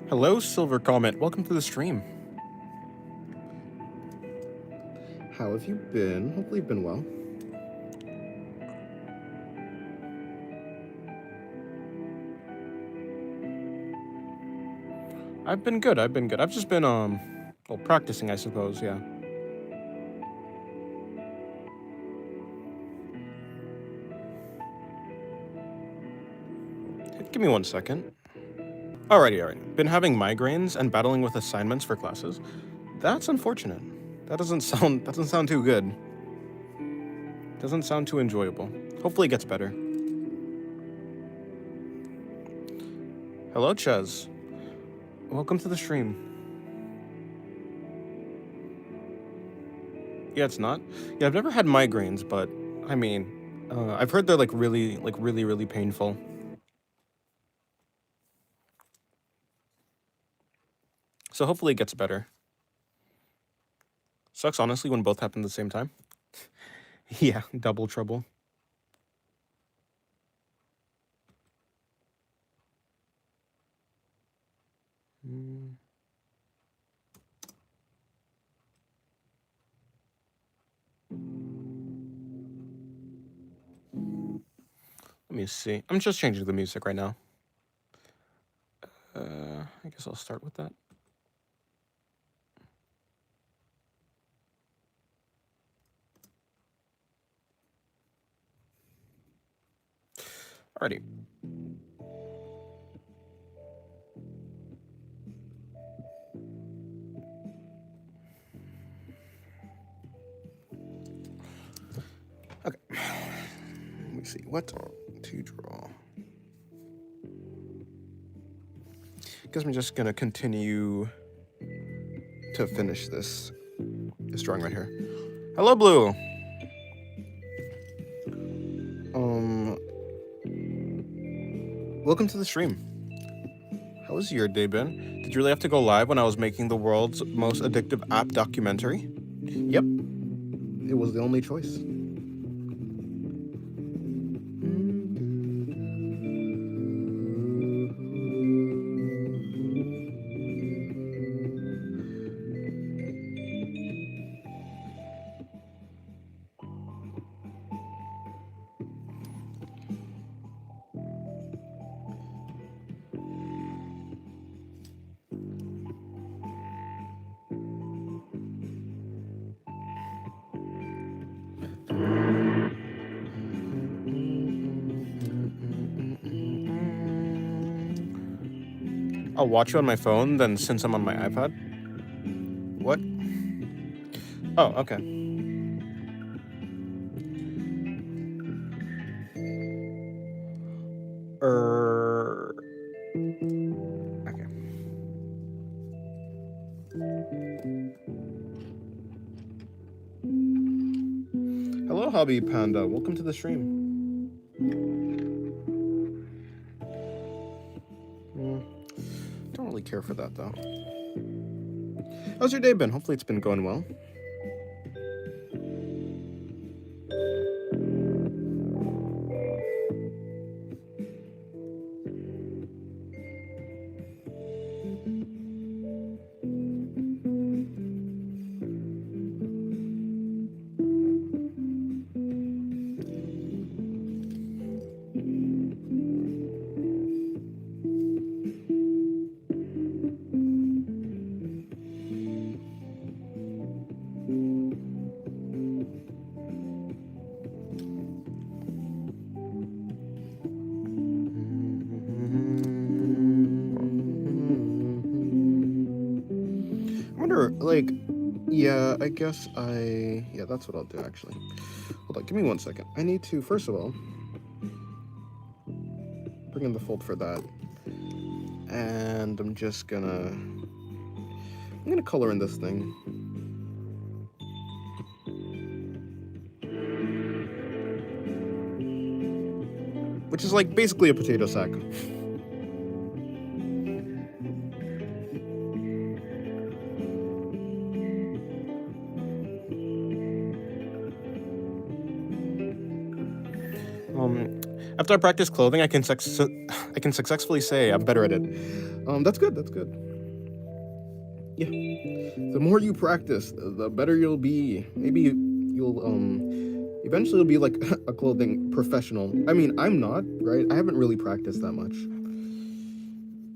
Hello, Silver Comet. Welcome to the stream. How have you been? Hopefully you've been well. I've been good. I've just been well, practicing, I suppose. Yeah. Give me 1 second. Alrighty. Been having migraines and battling with assignments for classes. That's unfortunate. That doesn't sound too good. Doesn't sound too enjoyable. Hopefully it gets better. Hello, Ches. Welcome to the stream. Yeah, it's not. Yeah, I've never had migraines, but I mean, I've heard they're really painful. So hopefully it gets better. Sucks, honestly, when both happen at the same time. Yeah, double trouble. Let me see. I'm just changing the music right now. I guess I'll start with that. Alrighty. Okay. Let me see. What to draw? Guess I'm just gonna continue to finish this drawing right here. Hello, Blue. Welcome to the stream. How has your day been? Did you really have to go live when I was making the world's most addictive app documentary? Yep. It was the only choice. I'll watch you on my phone, then since I'm on my iPad. What? Oh, okay. Okay. Hello, Hobby Panda. Welcome to the stream. Don't really care for that, though. How's your day been? Hopefully it's been going well. Yeah, I guess yeah, that's what I'll do, actually. Hold on, give me 1 second. I need to, first of all, bring in the fold for that. And I'm gonna color in this thing. Which is like basically a potato sack. After I practice clothing, I can successfully say I'm better at it. That's good. That's good. Yeah. The more you practice, the better you'll be. Maybe you'll eventually you'll be like a clothing professional. I mean, I'm not, right? I haven't really practiced that much.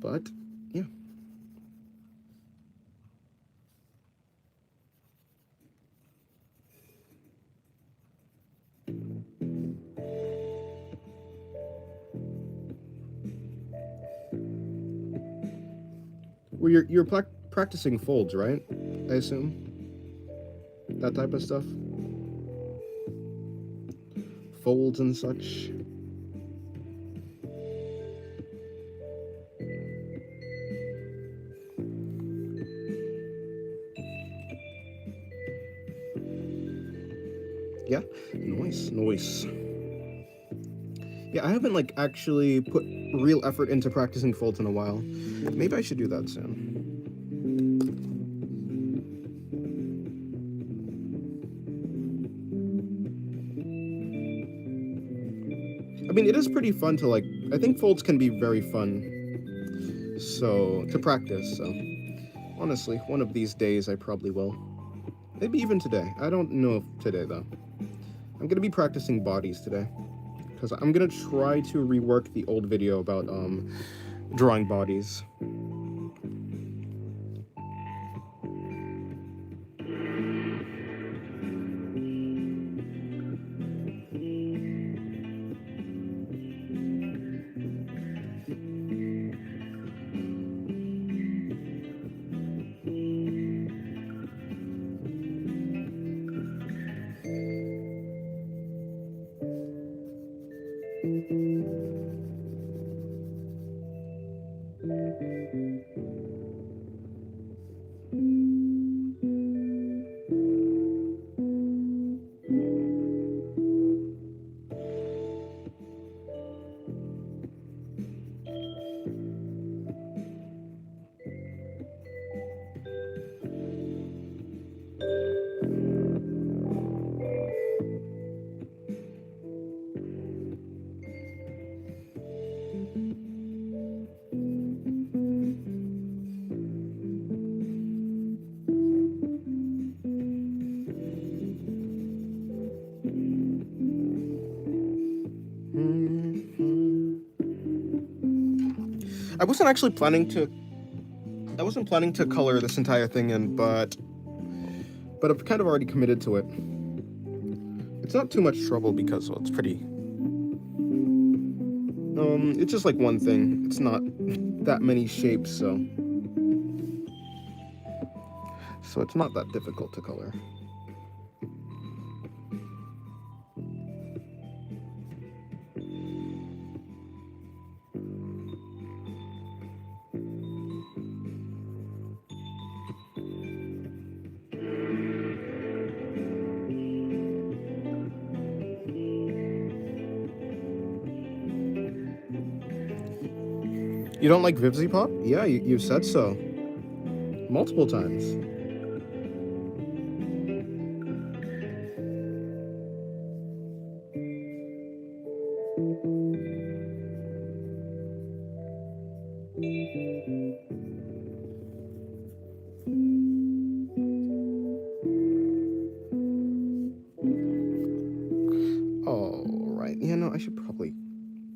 But yeah. Well, you're practicing folds, right? I assume that type of stuff, folds and such. Yeah, nice, nice. Yeah, I haven't like actually put real effort into practicing folds in a while. Maybe I should do that soon. I mean, it is pretty fun to like. I think folds can be very fun. So to practice. So honestly, one of these days I probably will. Maybe even today. I don't know if today though. I'm gonna be practicing bodies today because I'm gonna try to rework the old video about drawing bodies. I wasn't actually planning to. I wasn't planning to color this entire thing in, but I've kind of already committed to it. It's not too much trouble because well, it's pretty. It's just like one thing. It's not that many shapes, so it's not that difficult to color. You don't like Vivzy Pop? Yeah, you've said so multiple times. All right. Yeah, no, I should probably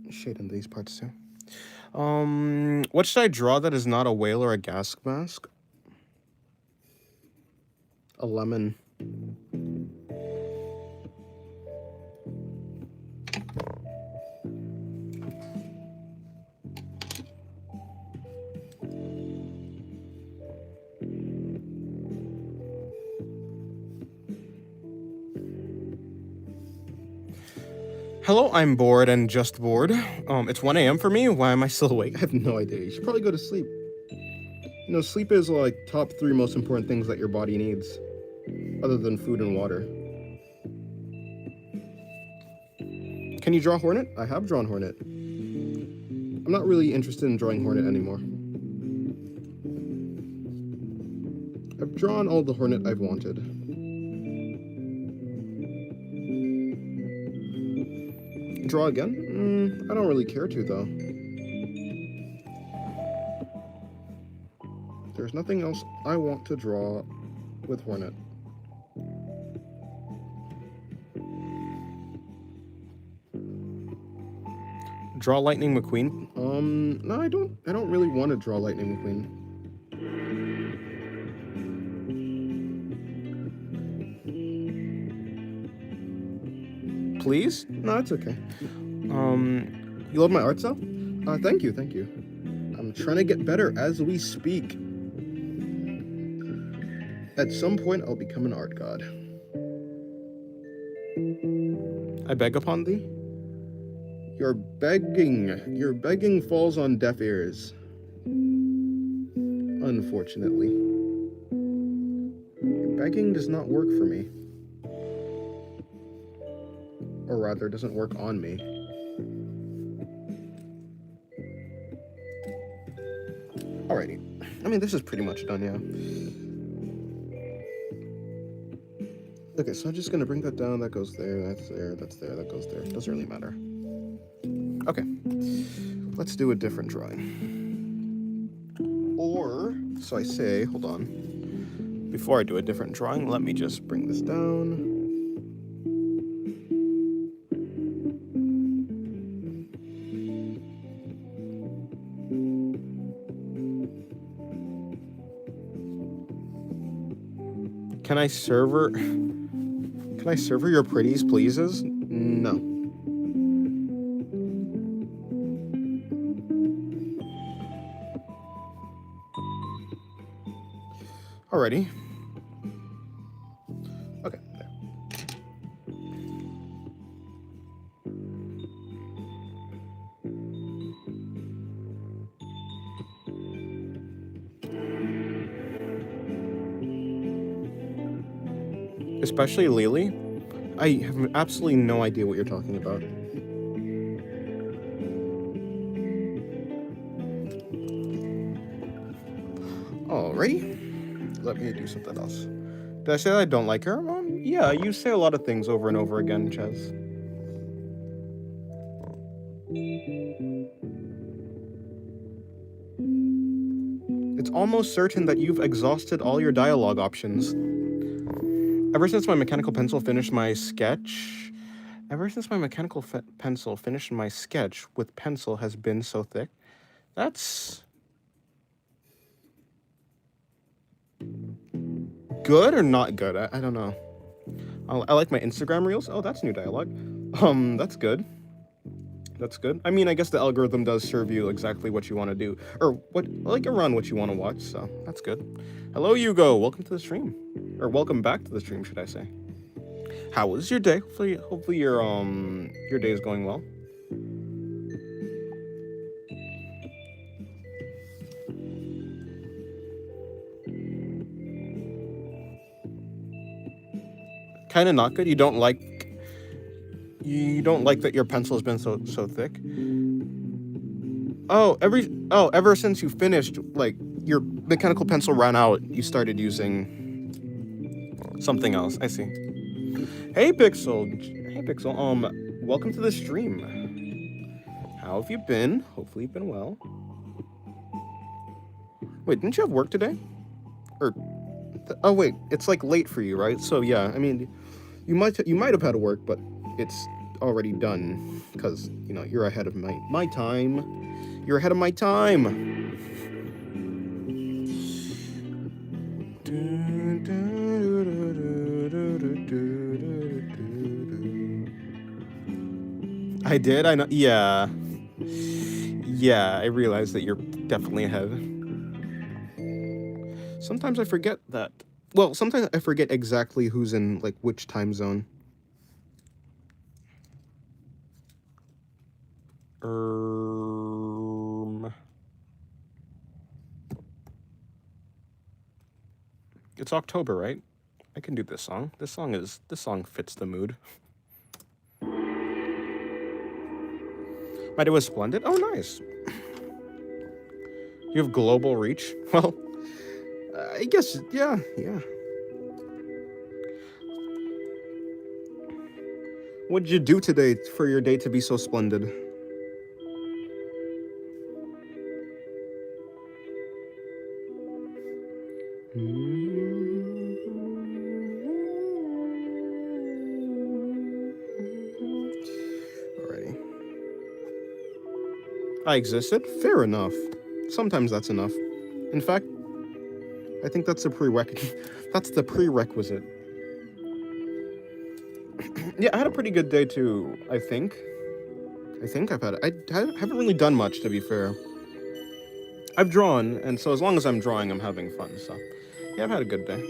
shade in these parts too. What should I draw that is not a whale or a gas mask? A lemon. Hello, I'm bored and just bored. It's 1 a.m. for me. Why am I still awake? I have no idea. You should probably go to sleep. You know, sleep is like top 3 most important things that your body needs, other than food and water. Can you draw Hornet? I have drawn Hornet. I'm not really interested in drawing Hornet anymore. I've drawn all the Hornet I've wanted. Draw again? I don't really care to, though. There's nothing else I want to draw with Hornet. Draw Lightning McQueen. No, I don't really want to draw Lightning McQueen. Please? No, it's okay. You love my art style? Thank you. I'm trying to get better as we speak. At some point, I'll become an art god. I beg upon thee? Your begging falls on deaf ears. Unfortunately. Your begging does not work for me. Or rather, doesn't work on me. Alrighty. I mean, this is pretty much done, yeah. Okay, so I'm just gonna bring that down. That goes there, that's there, that's there, that goes there. Doesn't really matter. Okay. Let's do a different drawing. Or, so I say, hold on. Before I do a different drawing, let me just bring this down. Can I server your pretties, pleases? No. Alrighty. Okay, there. Especially Lily. I have absolutely no idea what you're talking about. Alrighty. Let me do something else. Did I say that I don't like her? Yeah, you say a lot of things over and over again, Ches. It's almost certain that you've exhausted all your dialogue options. Ever since my mechanical pencil finished my sketch with pencil has been so thick. That's good or not good? I don't know. I like my Instagram reels. Oh, that's new dialogue. That's good. That's good. I mean, I guess the algorithm does serve you exactly what you want to do, or around what you want to watch. So that's good. Hello, Hugo. Welcome to the stream, or welcome back to the stream, should I say? How was your day? Hopefully your day is going well. Kind of not good. You don't like that your pencil has been so thick. Ever since you finished, like, your mechanical pencil ran out, you started using something else. I see. Hey Pixel, welcome to the stream. How have you been? Hopefully you've been well. Wait, didn't you have work today? Oh wait, it's like late for you, right? So yeah, I mean, you might have had work, but it's already done because you're ahead of my time. You're ahead of my time. I did. I know. Yeah. Yeah, I realize that you're definitely ahead. Sometimes I forget that. Well, sometimes I forget exactly who's in like which time zone. It's October, right? I can do this song. This song fits the mood. My day was splendid. Oh, nice. You have global reach. Well, I guess, yeah. What'd you do today for your day to be so splendid? Alrighty. I existed? Fair enough. Sometimes that's enough. In fact, I think that's the that's the prerequisite. Yeah, I had a pretty good day too, I think. I haven't really done much, to be fair. I've drawn, and so as long as I'm drawing, I'm having fun, so yeah, I've had a good day.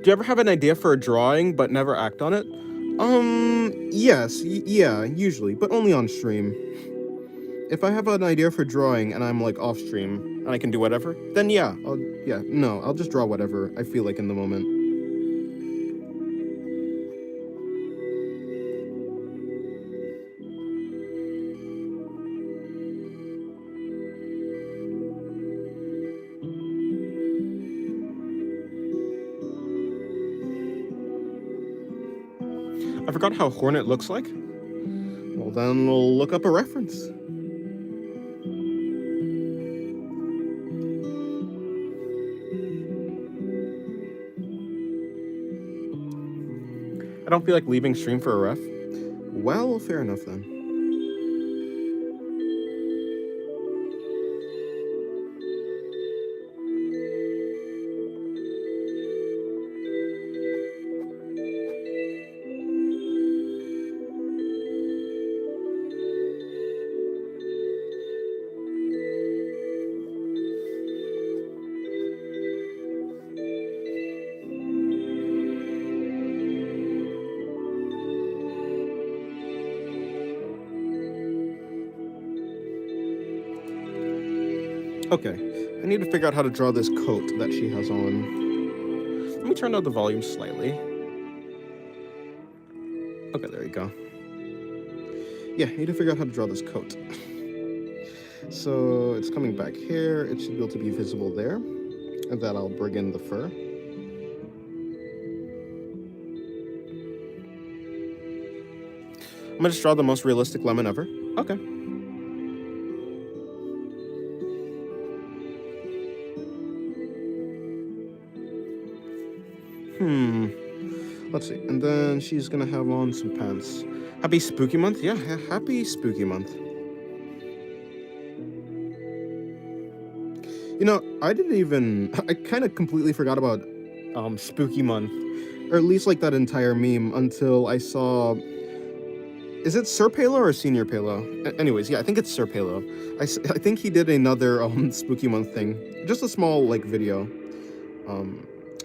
Do you ever have an idea for a drawing but never act on it? Yes, yeah, usually, but only on stream. If I have an idea for drawing and I'm like off stream and I can do whatever, then yeah, I'll just draw whatever I feel like in the moment. I forgot how Hornet looks like. Well, then we'll look up a reference. I don't feel like leaving stream for a ref. Well, fair enough then. Okay, I need to figure out how to draw this coat that she has on. Let me turn down the volume slightly. Okay, there you go. Yeah, I need to figure out how to draw this coat. So it's coming back here. It should be able to be visible there. And then I'll bring in the fur. I'm gonna just draw the most realistic lemon ever. Okay. Let's see. And then she's gonna have on some pants. Happy Spooky Month? Yeah, happy Spooky Month. You know, I kind of completely forgot about Spooky Month, or at least like that entire meme until I saw. Is it Sir Palo or Senior Palo? Anyways, yeah, I think it's Sir Palo. I think he did another Spooky Month thing, just a small like video.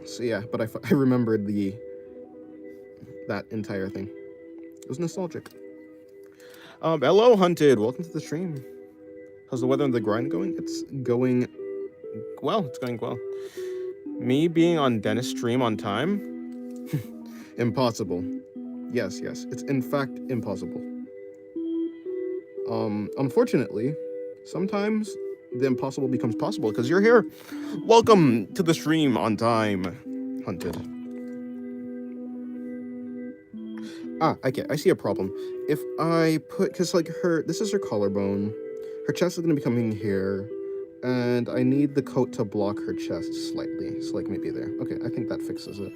So yeah, but I remembered that entire thing. It was nostalgic. Hello, Hunted. Welcome to the stream. How's the weather and the grind going? It's going well. It's going well. Me being on Dennis' stream on time? Impossible. Yes. It's in fact impossible. Unfortunately, sometimes the impossible becomes possible because you're here. Welcome to the stream on time, Hunted. I see a problem. If I put, because like this is her collarbone, her chest is going to be coming here, and I need the coat to block her chest slightly, so like maybe there. Okay, I think that fixes it.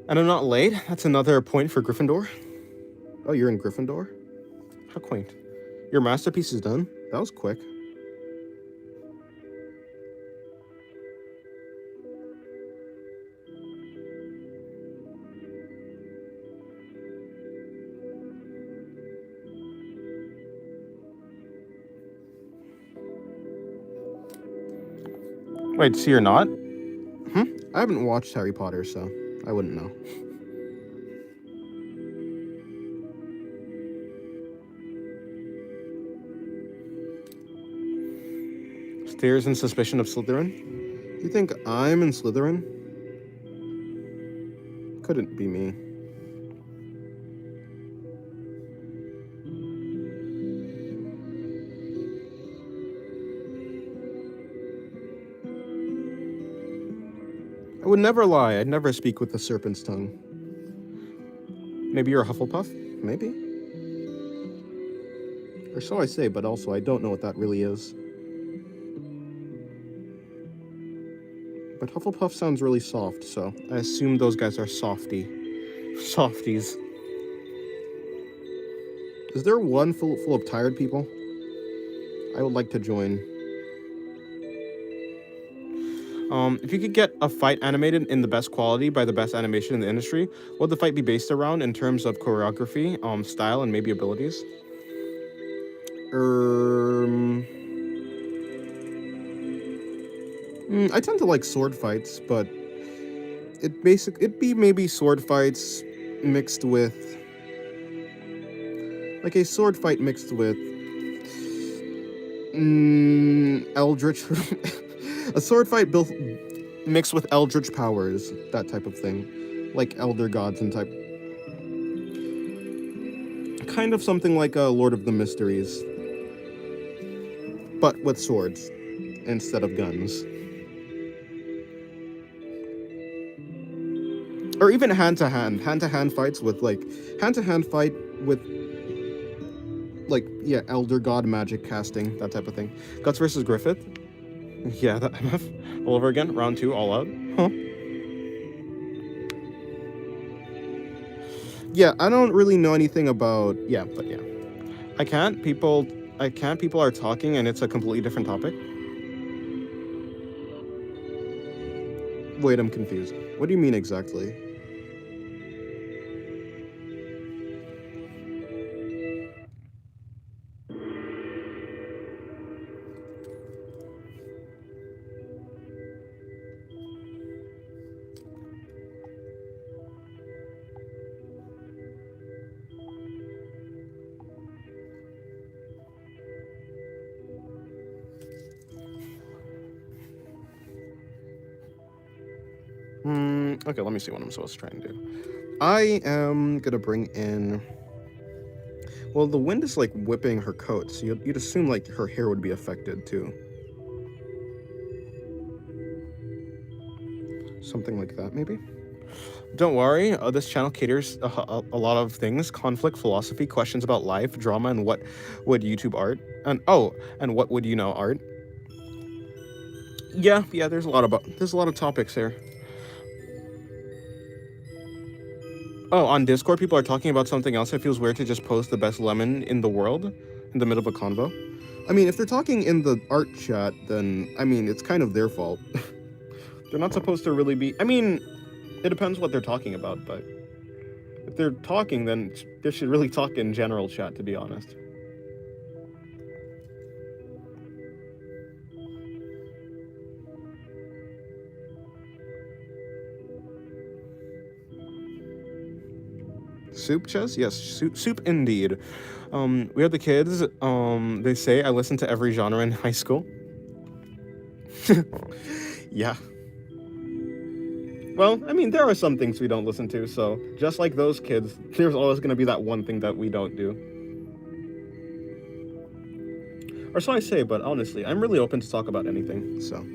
And I'm not late. That's another point for Gryffindor. Oh, you're in Gryffindor? How quaint. Your masterpiece is done? That was quick. Wait, so you're not? I haven't watched Harry Potter, so I wouldn't know. Stares in suspicion of Slytherin? You think I'm in Slytherin? Couldn't be me. I would never lie. I'd never speak with the serpent's tongue. Maybe you're a Hufflepuff? Maybe. Or so I say, but also I don't know what that really is. But Hufflepuff sounds really soft, so I assume those guys are softies. Is there one full of tired people? I would like to join. If you could get a fight animated in the best quality by the best animation in the industry, what would the fight be based around in terms of choreography, style, and maybe abilities? I tend to like sword fights, but it'd be maybe sword fights mixed with like a sword fight mixed with eldritch a sword fight built mixed with eldritch powers, that type of thing, like elder gods and type, kind of something like a Lord of the Mysteries, but with swords instead of guns. Or even hand-to-hand fights with like hand-to-hand fight with like, yeah, elder god magic casting, that type of thing. Guts versus Griffith? Yeah, that MF. All over again, round 2, all out. Huh. Yeah, I don't really know anything about. Yeah, but yeah. I can't. People are talking and it's a completely different topic. Wait, I'm confused. What do you mean exactly? Okay, let me see what I'm supposed to try and do. I am gonna bring in. Well, the wind is like whipping her coat, so you'd assume like her hair would be affected too. Something like that, maybe? Don't worry, this channel caters a lot of things: conflict, philosophy, questions about life, drama, and what would YouTube art, and what would you know art. Yeah, there's a lot of topics here. Oh, on Discord, people are talking about something else. It feels weird to just post the best lemon in the world in the middle of a convo. I mean, if they're talking in the art chat, then I mean, it's kind of their fault. They're not supposed to really be. I mean, it depends what they're talking about, but if they're talking, then they should really talk in general chat, to be honest. Soup chess? Yes, soup indeed. We have the kids. They say I listened to every genre in high school. Yeah. Well, I mean, there are some things we don't listen to, so just like those kids, there's always going to be that one thing that we don't do. Or so I say, but honestly, I'm really open to talk about anything, so.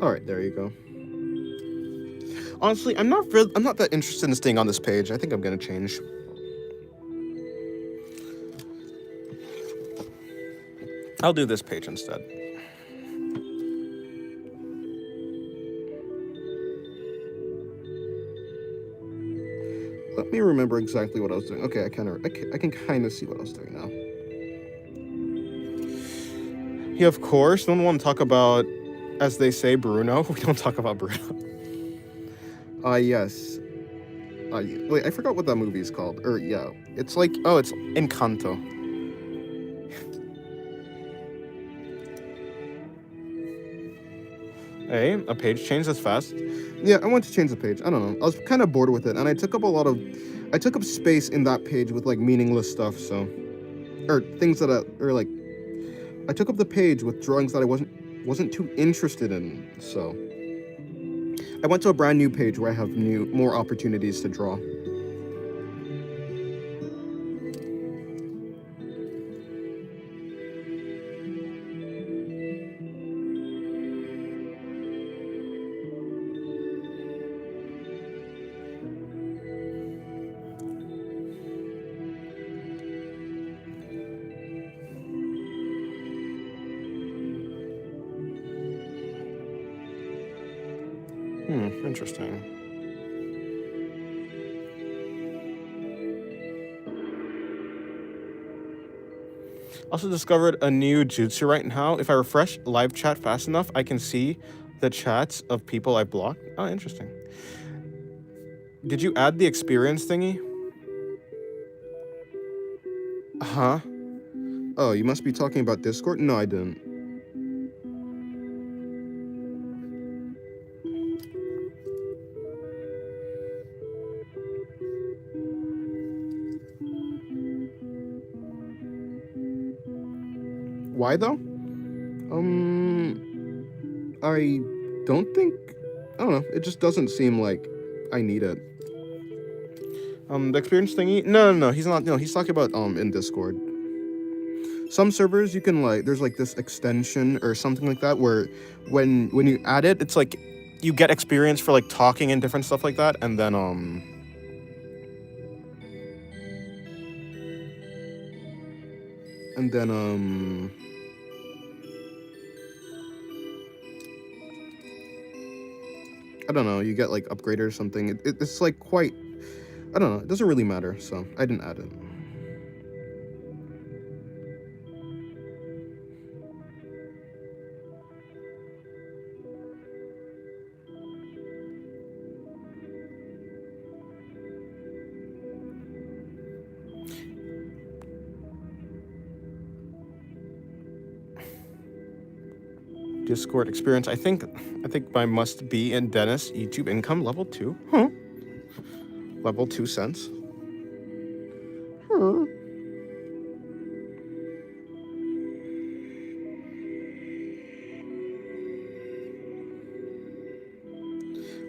All right, there you go. Honestly, I'm not that interested in staying on this page. I think I'm gonna change. I'll do this page instead. Let me remember exactly what I was doing. Okay, I can kind of see what I was doing now. Yeah, of course. Don't want to talk about, as they say, Bruno. We don't talk about Bruno. Yes. Wait, I forgot what that movie is called. Or yeah, it's like it's Encanto. Hey, a page changed this fast. yeah. I want to change the page. I don't know. I was kind of bored with it, and I took up space in that page with like meaningless stuff. So, or things that I took up the page with drawings that I wasn't too interested in. So, I went to a brand new page where I have more opportunities to draw. Interesting. Also discovered a new jutsu right now. If I refresh live chat fast enough, I can see the chats of people I blocked. Oh, interesting. Did you add the experience thingy? Huh? Oh, you must be talking about Discord? No, I didn't. Why though? I don't think. I don't know. It just doesn't seem like I need it. The experience thingy? No. He's not. No, he's talking about in Discord. Some servers you can there's like this extension or something like that where when you add it, It's like you get experience for like talking and different stuff like that, and then and then I don't know, you get like upgraded or something. It's like quite, I don't know, it doesn't really matter, so I didn't add it. Discord experience. I think my must be in Dennis YouTube income level 2. Huh? Level 2 cents. Huh.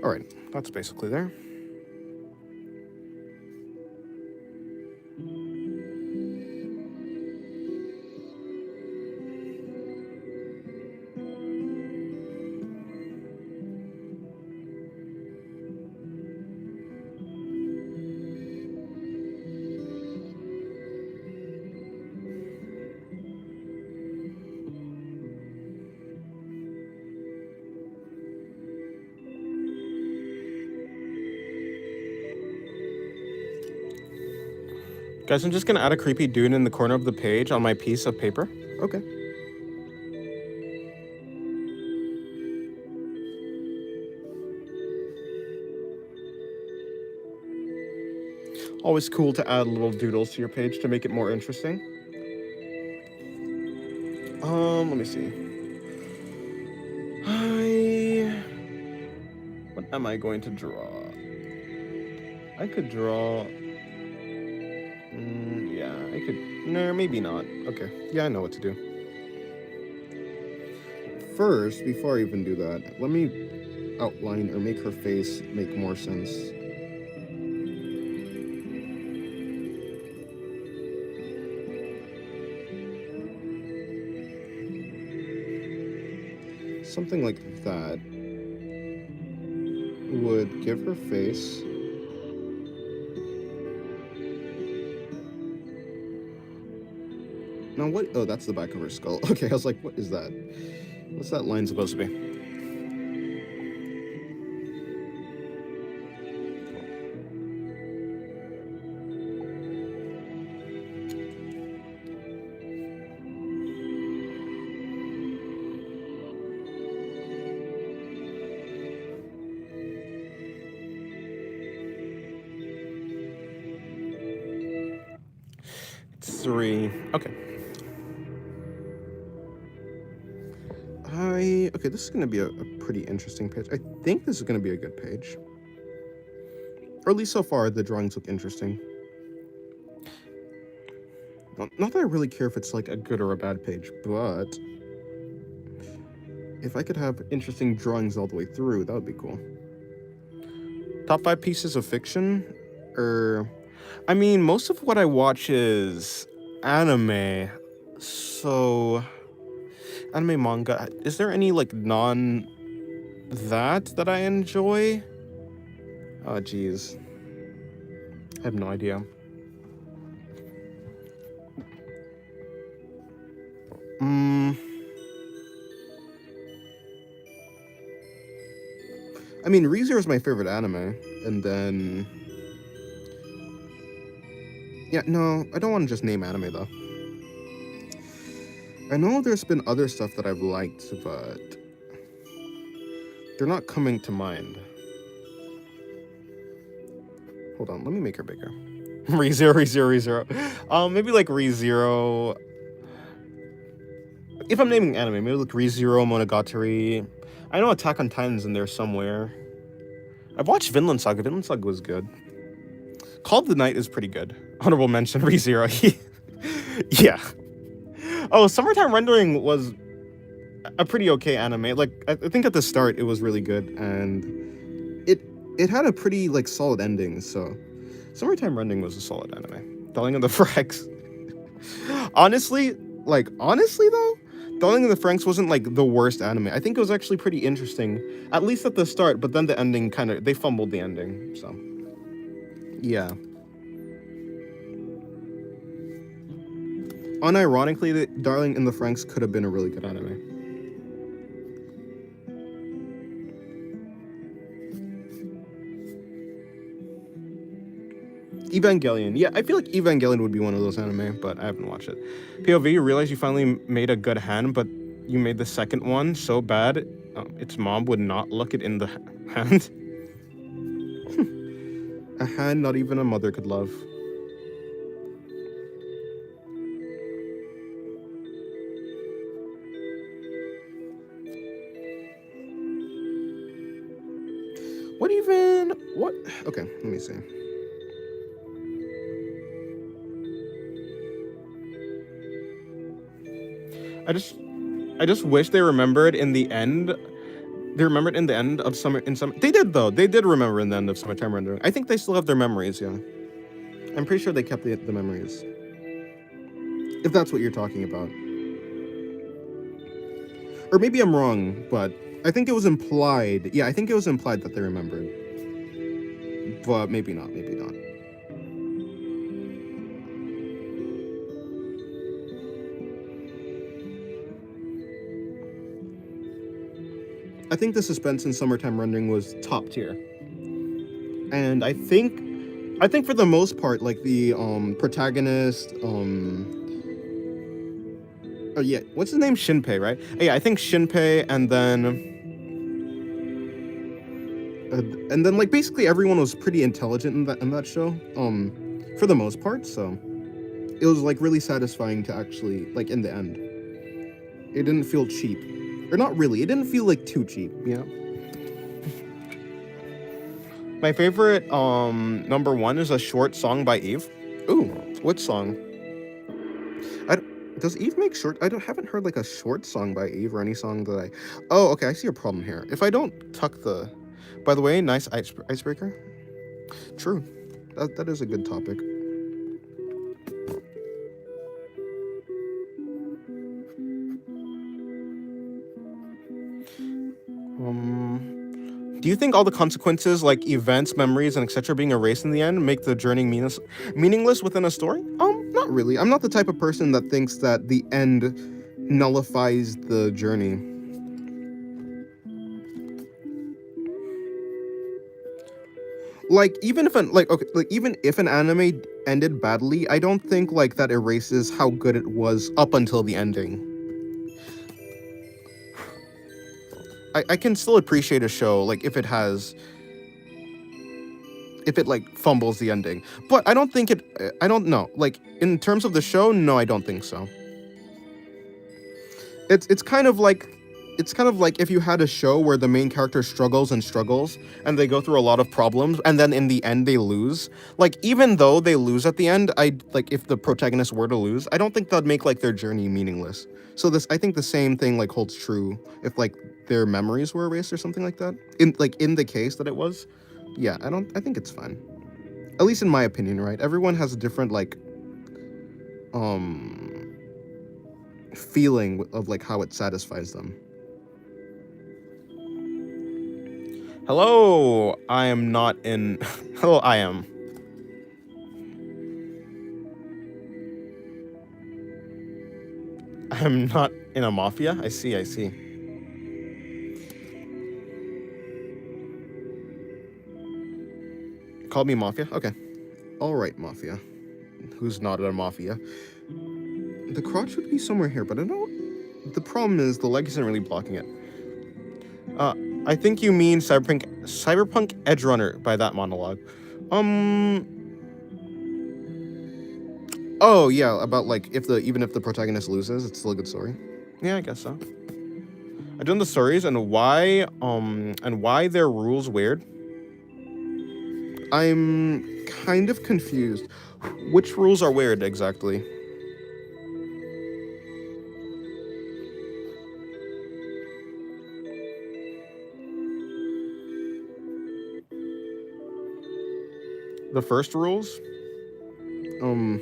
All right, that's basically there. Guys, I'm just gonna add a creepy dude in the corner of the page on my piece of paper. Okay. Always cool to add little doodles to your page to make it more interesting. Let me see. What am I going to draw? I could draw. Yeah, I could. No, maybe not. Okay. Yeah, I know what to do. First, before I even do that, let me outline or make her face make more sense. Something like that. would give her face. Now what? Oh, that's the back of her skull. Okay, I was like, what is that? What's that line supposed to be? Three. Okay. Okay, this is gonna be a pretty interesting page. I think this is gonna be a good page. Or at least so far, the drawings look interesting. Not that I really care if it's like a good or a bad page, but if I could have interesting drawings all the way through, that would be cool. Top 5 pieces of fiction? I mean, most of what I watch is anime. So, anime manga. Is there any like that I enjoy? Oh, geez. I have no idea. I mean, ReZero is my favorite anime, and then... Yeah, no, I don't want to just name anime, though. I know there's been other stuff that I've liked, but... they're not coming to mind. Hold on, let me make her bigger. ReZero. Maybe like ReZero... If I'm naming anime, maybe like ReZero, Monogatari... I know Attack on Titan's in there somewhere. I've watched Vinland Saga. Vinland Saga was good. Call of the Night is pretty good. Honorable mention, ReZero. Yeah. Oh, Summertime Rendering was a pretty okay anime. Like, I think at the start it was really good, and it had a pretty, like, solid ending, so... Summertime Rendering was a solid anime. Darling of the Franxx. Honestly, though, Darling in the Franxx wasn't like the worst anime. I think it was actually pretty interesting, at least at the start, but then the ending they fumbled the ending, so. Yeah. Unironically, Darling in the Franxx could have been a really good anime. Evangelion. Yeah, I feel like Evangelion would be one of those anime, but I haven't watched it. POV, you realize you finally made a good hand, but you made the second one so bad, its mom would not look it in the hand. A hand not even a mother could love. What? Okay, let me see. I just wish they remembered in the end. They remembered in the end of summer. They did though. They did remember in the end of Summertime Rendering. I think they still have their memories. Yeah, I'm pretty sure they kept the memories. If that's what you're talking about, or maybe I'm wrong, but I think it was implied. Yeah, I think it was implied that they remembered, but maybe not. Maybe not. I think the suspense in Summertime Rendering was top tier, and I think for the most part, like the protagonist, oh yeah, what's his name? Shinpei, right? Yeah, I think Shinpei, and then like basically everyone was pretty intelligent in that show, for the most part. So it was like really satisfying to actually, like, in the end, it didn't feel cheap, or not really. It didn't feel like too cheap, you know. My favorite number one is a short song by Eve. Ooh, what song? Does Eve make short? Haven't heard like a short song by Eve or any song that I. Oh, okay. I see a problem here. If I don't tuck the. By the way, nice icebreaker. True, that is a good topic. Do you think all the consequences, like events, memories, and etc., being erased in the end, make the journey meaningless within a story? Not really. I'm not the type of person that thinks that the end nullifies the journey. Like even if an like okay, like even if an anime ended badly, I don't think like that erases how good it was up until the ending. I can still appreciate a show like if it like fumbles the ending. But I don't think it I don't know. Like in terms of the show, no, I don't think so. It's kind of like if you had a show where the main character struggles and struggles and they go through a lot of problems and then in the end they lose. Like even though they lose at the end, I like if the protagonist were to lose, I don't think that'd make like their journey meaningless. So this I think the same thing like holds true if like their memories were erased or something like that. In the case that it was. Yeah, I think it's fine. At least in my opinion, right? Everyone has a different like um feeling of like how it satisfies them. Hello, I am not in. Hello, I am. I'm not in a mafia. I see. I see. Call me mafia. Okay. All right, Mafia. Who's not in a mafia? The crotch would be somewhere here, but I don't. The problem is the leg isn't really blocking it. Uh, I think you mean Cyberpunk Edge Runner by that monologue. Um. Oh yeah, about like if the even if the protagonist loses, it's still a good story. Yeah, I guess so. I've done the stories and why their rules weird. I'm kind of confused. Which rules are weird exactly? The first rules? Um.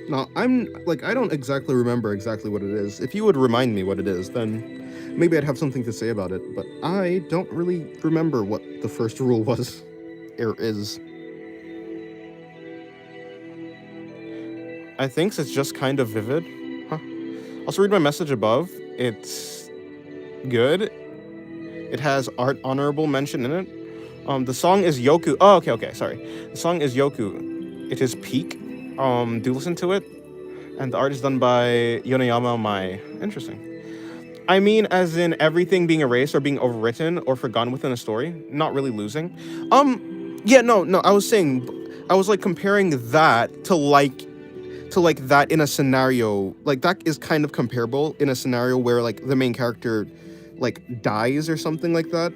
No, I'm like I don't exactly remember exactly what it is. If you would remind me what it is, then maybe I'd have something to say about it. But I don't really remember what the first rule was, or is. I think it's just kind of vivid. Huh. Also, read my message above. It's good. It has art honorable mention in it. The song is Yoku. Oh, okay, sorry. The song is Yoku. It is peak. Do listen to it. And the art is done by Yonoyama Mai. Interesting. I mean, as in everything being erased or being overwritten or forgotten within a story, not really losing. Yeah, no. I was saying, I was like comparing that to like that in a scenario like that is kind of comparable in a scenario where like the main character like dies or something like that,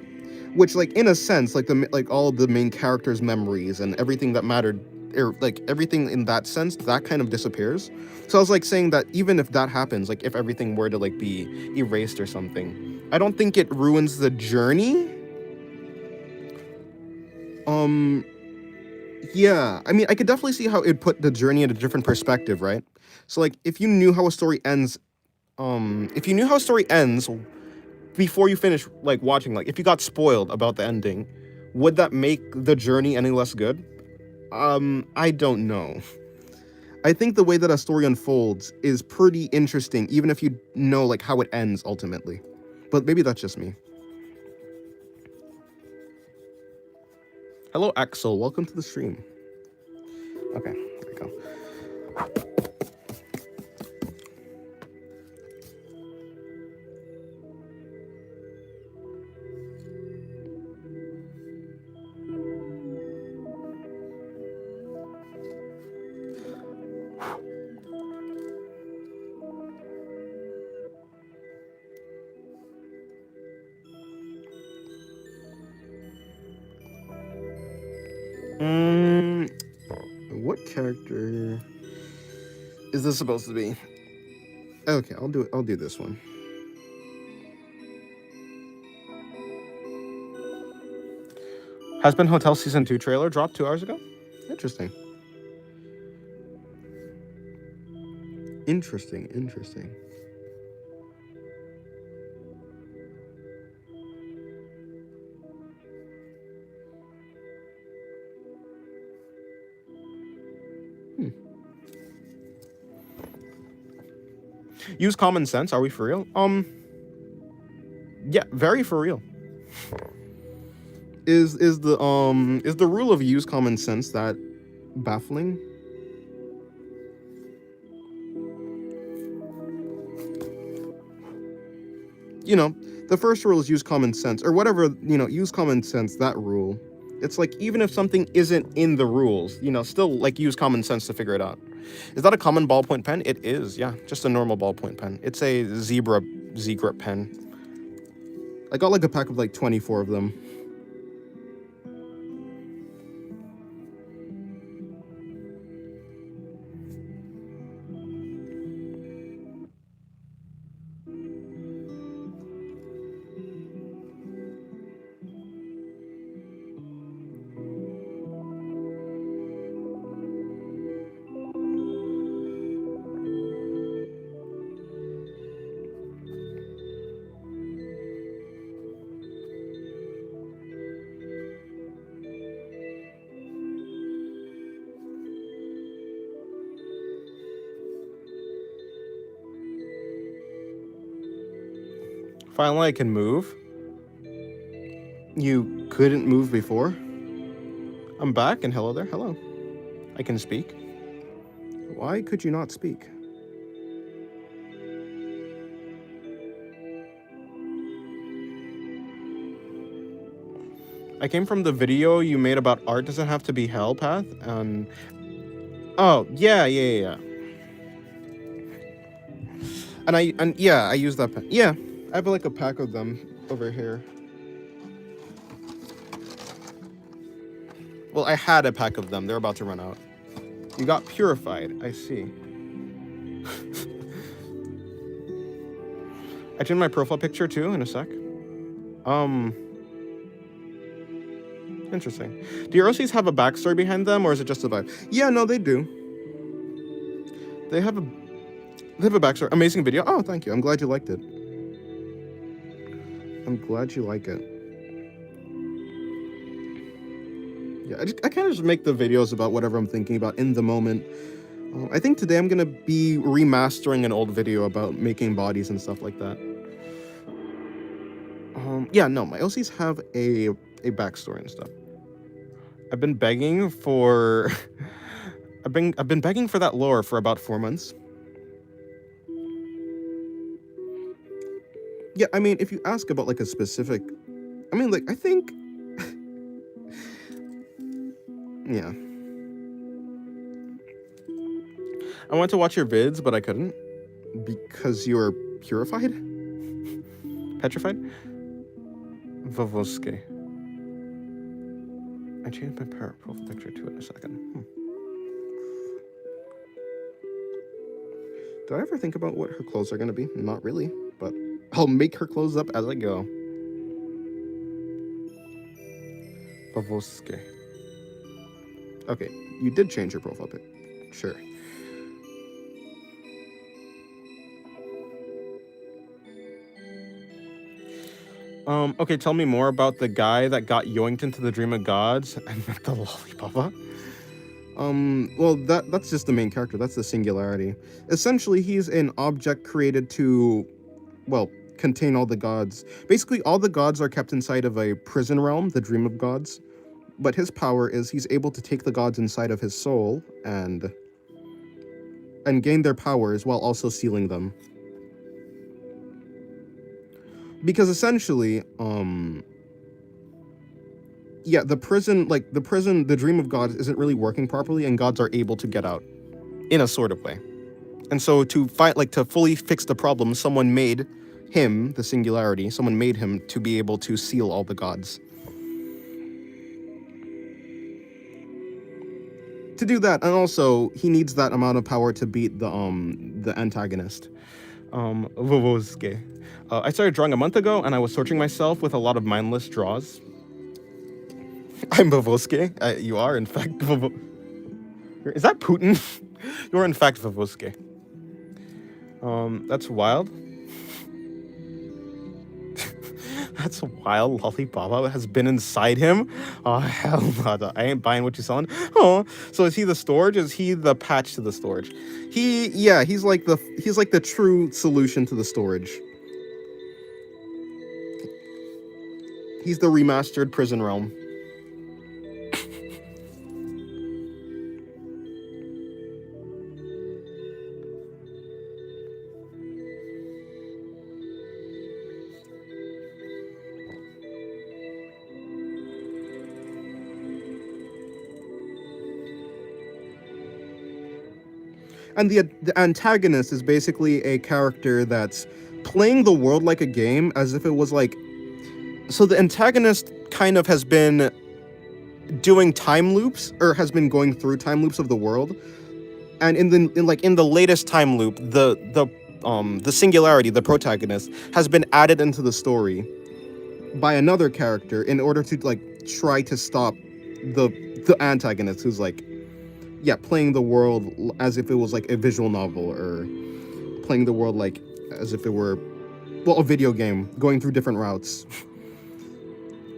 which like in a sense like the like all the main character's memories and everything that mattered or like everything in that sense that kind of disappears. So I was like saying that even if that happens, like if everything were to like be erased or something, I don't think it ruins the journey. um Yeah, I mean, I could definitely see how it put the journey in a different perspective, right? So, like, if you knew how a story ends, if you knew how a story ends before you finish, like, watching, like, if you got spoiled about the ending, would that make the journey any less good? I don't know. I think the way that a story unfolds is pretty interesting, even if you know, like, how it ends ultimately. But maybe that's just me. Hello, Axel. Welcome to the stream. Okay, there we go. What character is this supposed to be? Okay, I'll do it. I'll do this one. Husband Hotel Season 2 trailer dropped 2 hours ago. Interesting. Interesting. Use common sense. Are we for real? Yeah, very for real. Is the rule of use common sense that baffling? You know, the first rule is use common sense, or whatever, use common sense, that rule. It's like, even if something isn't in the rules, still, like, use common sense to figure it out. Is that a common ballpoint pen? It is, yeah, just a normal ballpoint pen. It's a zebra Z-grip pen. I got, like, a pack of, like, 24 of them. Finally, I can move. You couldn't move before? I'm back, and hello there. Hello. I can speak. Why could you not speak? I came from the video you made about art doesn't have to be hell path, and oh yeah. And yeah, I use that pen. Yeah, I have, like, a pack of them over here. Well, I had a pack of them. They're about to run out. You got purified. I see. I changed my profile picture too in a sec. Interesting. Do your OCs have a backstory behind them, or is it just a vibe? Yeah, no, they do. They have a backstory. Amazing video. Oh, thank you. I'm glad you liked it. I'm glad you like it. Yeah, I kind of just make the videos about whatever I'm thinking about in the moment. I think today I'm gonna be remastering an old video about making bodies and stuff like that. Yeah, no, my OCs have a backstory and stuff. I've been begging for I've been begging for that lore for about 4 months. Yeah, I mean, if you ask about, like, a specific, I mean, like, I think, yeah. I wanted to watch your vids, but I couldn't. Because you were purified? Petrified? Vovoske. I changed my profile picture to it in a second. Do I ever think about what her clothes are gonna be? Not really, but I'll make her clothes up as I go. Vovoske. Okay, you did change your profile pic. Sure. Okay, tell me more about the guy that got yoinked into the Dream of Gods and met the Lollipapa. Well, that's just the main character. That's the singularity. Essentially, he's an object created to, well, contain all the gods. Basically, all the gods are kept inside of a prison realm, the Dream of Gods. But his power is he's able to take the gods inside of his soul and gain their powers while also sealing them. Because essentially, yeah, the Dream of Gods isn't really working properly, and gods are able to get out in a sort of way. And so to fully fix the problem, someone made him, the singularity, someone made him to be able to seal all the gods. To do that, and also he needs that amount of power to beat the antagonist. Vovoske. I started drawing a month ago, and I was torturing myself with a lot of mindless draws. I'm Vovoske. You are, in fact, Is that Putin? You're, in fact, Vovoske. That's wild. That's wild. Lollipop has been inside him. Oh hell no! I ain't buying what you're selling. Oh, so is he the storage? Is he the patch to the storage? He's like the true solution to the storage. He's the remastered Prison Realm. And the antagonist is basically a character that's playing the world like a game, as if it was like. So the antagonist kind of has been doing time loops, or has been going through time loops of the world, and in the latest time loop, the singularity, the protagonist, has been added into the story by another character in order to like try to stop the antagonist, who's like, yeah, playing the world as if it was like a visual novel, or playing the world like as if it were, well, a video game going through different routes.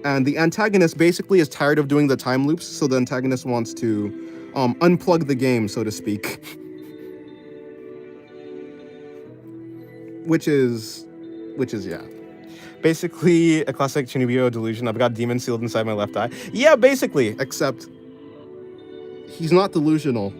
And the antagonist basically is tired of doing the time loops, so the antagonist wants to unplug the game, so to speak. which is yeah. Basically, a classic Chunibyo delusion. I've got demons sealed inside my left eye. Yeah, basically. Except he's not delusional.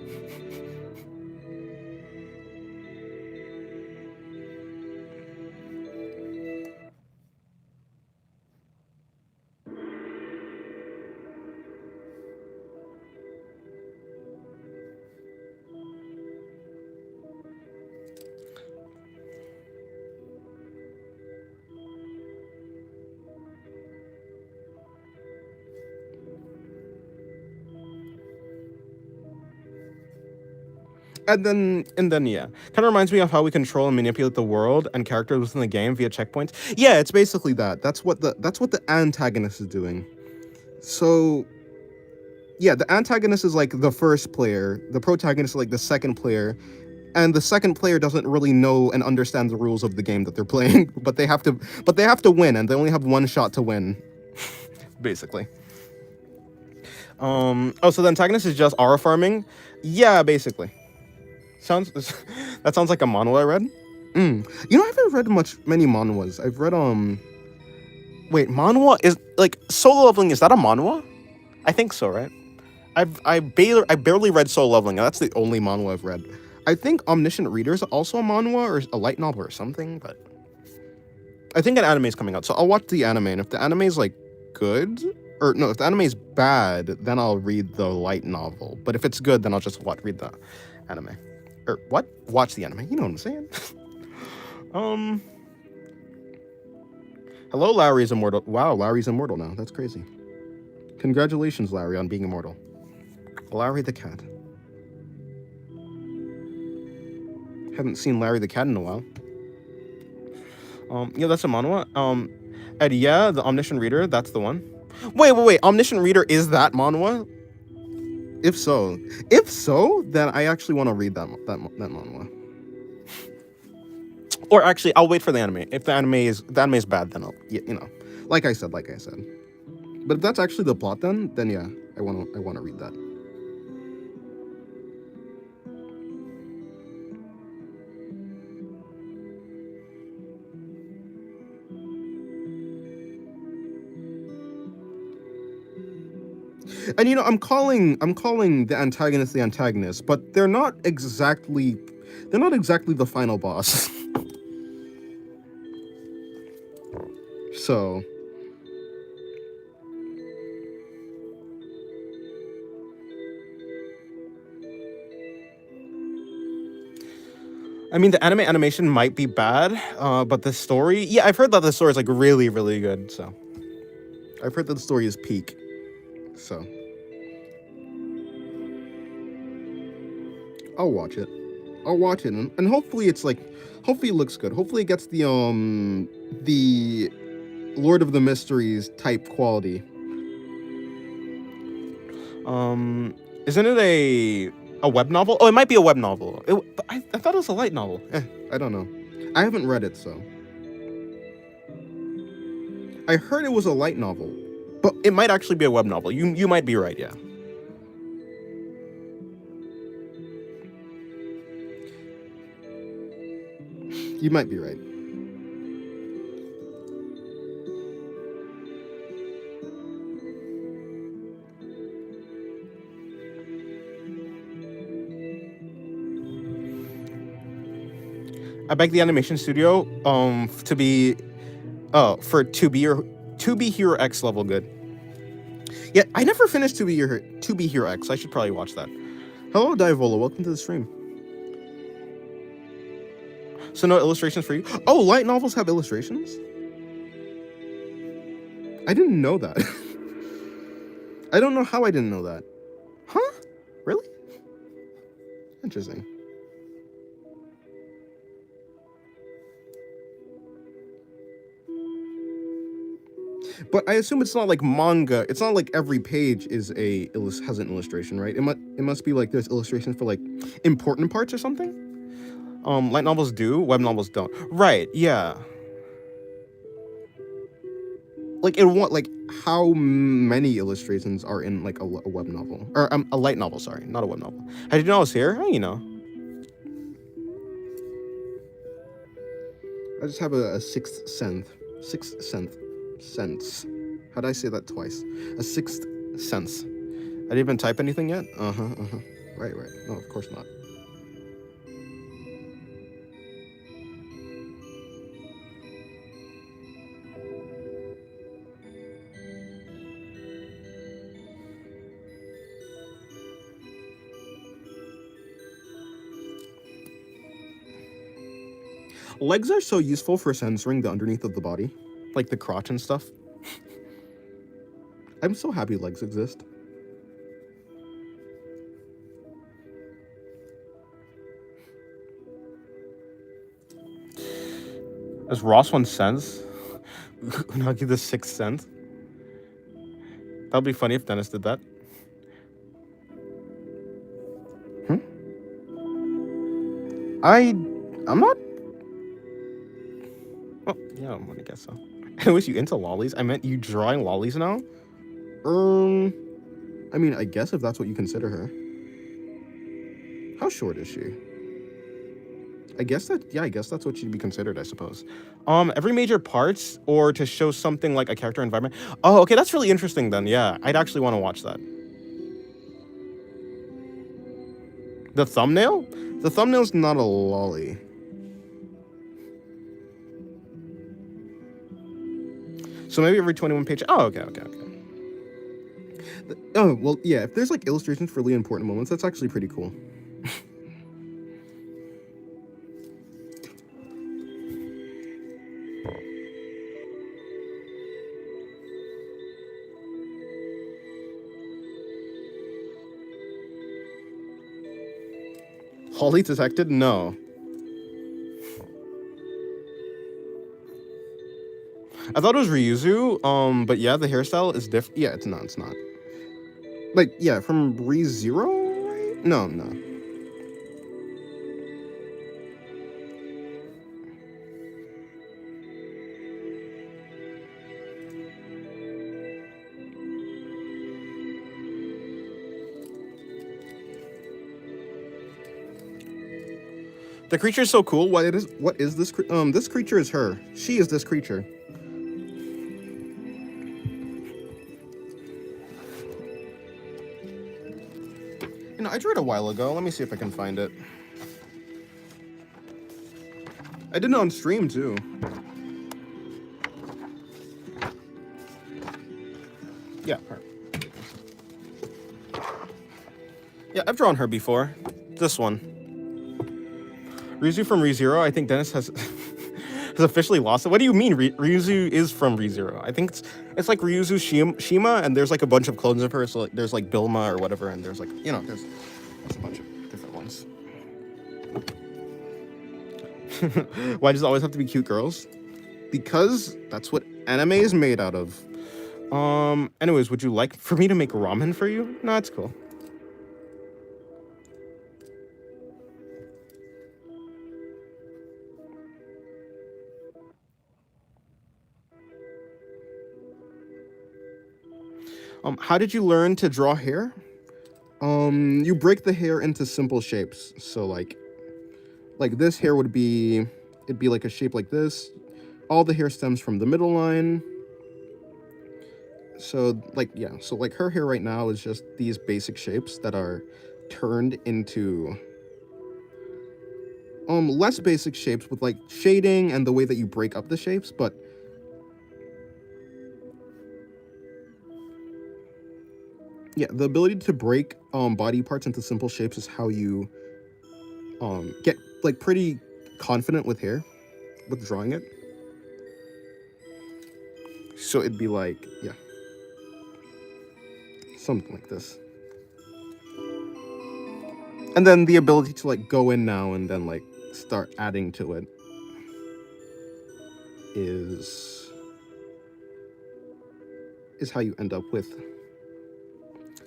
And then yeah, kind of reminds me of how we control and manipulate the world and characters within the game via checkpoints. Yeah, it's basically that. That's what the antagonist is doing. So yeah, the antagonist is like the first player, the protagonist is like the second player, and the second player doesn't really know and understand the rules of the game that they're playing, but they have to win, and they only have one shot to win. Basically. Oh, so the antagonist is just aura farming? Yeah, basically. That sounds like a manhwa I read. You know, I haven't read many manhwas. I've read Wait, manhwa is like Solo Leveling, is that a manhwa? I think so, right? I barely read Solo Leveling, and that's the only manhwa I've read. I think Omniscient Reader is also a manhwa or a light novel or something, but I think an anime is coming out, so I'll watch the anime, and if the anime is like good, or no, if the anime is bad, then I'll read the light novel. But if it's good, then I'll just read the anime. Or what? Watch the anime. You know what I'm saying? Hello, Larry's immortal. Wow, Larry's immortal now. That's crazy. Congratulations, Larry, on being immortal. Larry the cat. Haven't seen Larry the cat in a while. Yeah, that's a manhwa. And yeah, the Omniscient Reader, that's the one. Wait. Omniscient Reader, is that manhwa? If so, then I actually want to read that manhwa. Or actually, I'll wait for the anime. If the anime is bad, then I'll, like I said. But if that's actually the plot, then yeah, I want to read that. And I'm calling the antagonist, but they're not exactly the final boss. So I mean, the anime animation might be bad, but the story, yeah, I've heard that the story is like really, really good. So I've heard that the story is peak. So I'll watch it, and hopefully it looks good. Hopefully it gets the Lord of the Mysteries type quality. Isn't it a web novel? Oh, it might be a web novel. I thought it was a light novel. I don't know. I haven't read it, so I heard it was a light novel. But it might actually be a web novel. You might be right, yeah. You might be right. I beg the animation studio to be for to be Hero X level good. Yeah, I never finished to be Hero X. I should probably watch that. Hello, Diavola. Welcome to the stream. So no illustrations for you? Oh, light novels have illustrations? I didn't know that. I don't know how I didn't know that. Huh? Really? Interesting. But I assume it's not like manga. It's not like every page is has an illustration, right? It must be like there's illustrations for like important parts or something. Light novels do, web novels don't. Right? Yeah. Like how many illustrations are in like a web novel or a light novel? Sorry, not a web novel. How did you know I was here? Oh, you know. I just have a sixth sense. How did I say that twice? A sixth sense. I didn't even type anything yet. Right. No, of course not. Legs are so useful for censoring the underneath of the body, Like the crotch and stuff. I'm so happy legs exist. Does Ross want sense? I'll give the sixth sense. That'd be funny if Dennis did that. I'm not. Oh, yeah, I'm gonna guess so. I wish you into lollies. I meant you drawing lollies now? I mean, I guess if that's what you consider her. How short is she? I guess that's what she'd be considered, I suppose. Every major parts or to show something like a character environment. Oh, okay, that's really interesting then. Yeah, I'd actually want to watch that. The thumbnail? The thumbnail's not a lolly. So maybe every 21 pages. Oh, okay. Oh, well, yeah, if there's like illustrations for really important moments, that's actually pretty cool. Holly detected? No. I thought it was Ryuzu, but yeah, the hairstyle is different. Yeah, it's not. Like, yeah, from ReZero, right? No. The creature is so cool. What is this? This creature is her. She is this creature. You know, I drew it a while ago. Let me see if I can find it. I did it on stream too. Yeah, her. Yeah, I've drawn her before. This one. Ryuzu from ReZero. I think Dennis has has officially lost it. What do you mean Ryuzu is from ReZero? I think it's like Ryuzu Shima, and there's like a bunch of clones of her. So like, there's like Bilma or whatever, and there's like, you know, there's a bunch of different ones. Why does it always have to be cute girls? Because that's what anime is made out of. Anyways, would you like for me to make ramen for you? No, it's cool. How did you learn to draw hair? You break the hair into simple shapes. So like this hair would be, it'd be like a shape like this. All the hair stems from the middle line. So like, yeah, so like her hair right now is just these basic shapes that are turned into less basic shapes with like shading and the way that you break up the shapes, but yeah, the ability to break body parts into simple shapes is how you get like pretty confident with hair, with drawing it. So it'd be like, yeah, something like this. And then the ability to like go in now and then like start adding to it is how you end up with.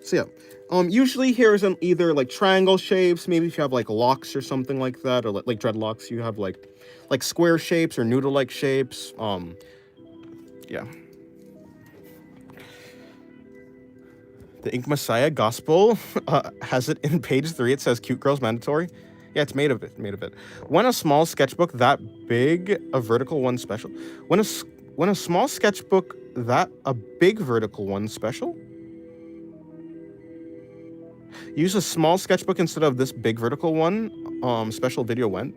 So yeah, usually here is either like triangle shapes, maybe if you have like locks or something like that, or like dreadlocks, you have like square shapes or noodle-like shapes. Yeah. The Ink Messiah Gospel has it in page 3. It says "cute girls mandatory." Yeah, it's made of it. When a small sketchbook that big, a vertical one special. When a small sketchbook that a big vertical one special. Use a small sketchbook instead of this big vertical one. Special video went.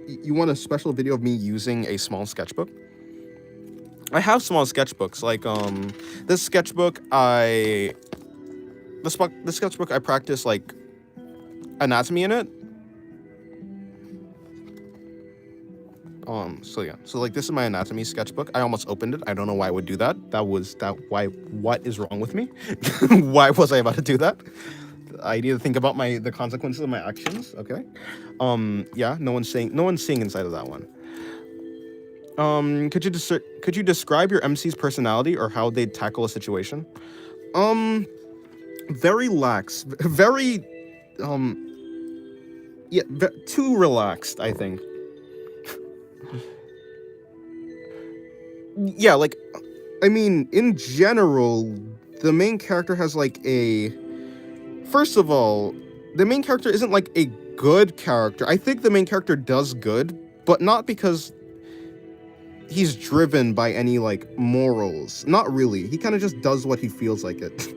You want a special video of me using a small sketchbook? I have small sketchbooks. Like this sketchbook I practice like anatomy in it. So yeah, so like this is my anatomy sketchbook. I almost opened it. I don't know why I would do that. What is wrong with me? Why was I about to do that? I need to think about the consequences of my actions. Okay. Yeah, no one's seeing inside of that one. Could you describe your MC's personality or how they'd tackle a situation? Very lax, very yeah, too relaxed, I think. Yeah, like, I mean, in general, the main character has like first of all, the main character isn't like a good character. I think the main character does good, but not because he's driven by any like morals. Not really. He kind of just does what he feels like it.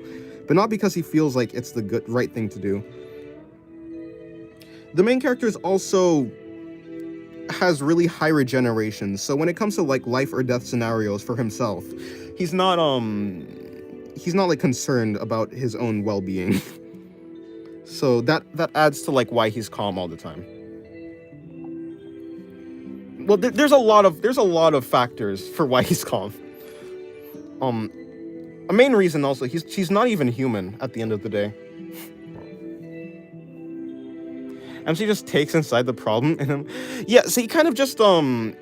But not because he feels like it's the right thing to do. The main character is also has really high regeneration, so when it comes to like life or death scenarios for himself, he's not like concerned about his own well-being. So that adds to like why he's calm all the time. Well, there's a lot of factors for why he's calm. A main reason also, she's not even human at the end of the day. MC just takes inside the problem in him. Yeah, so he kind of just I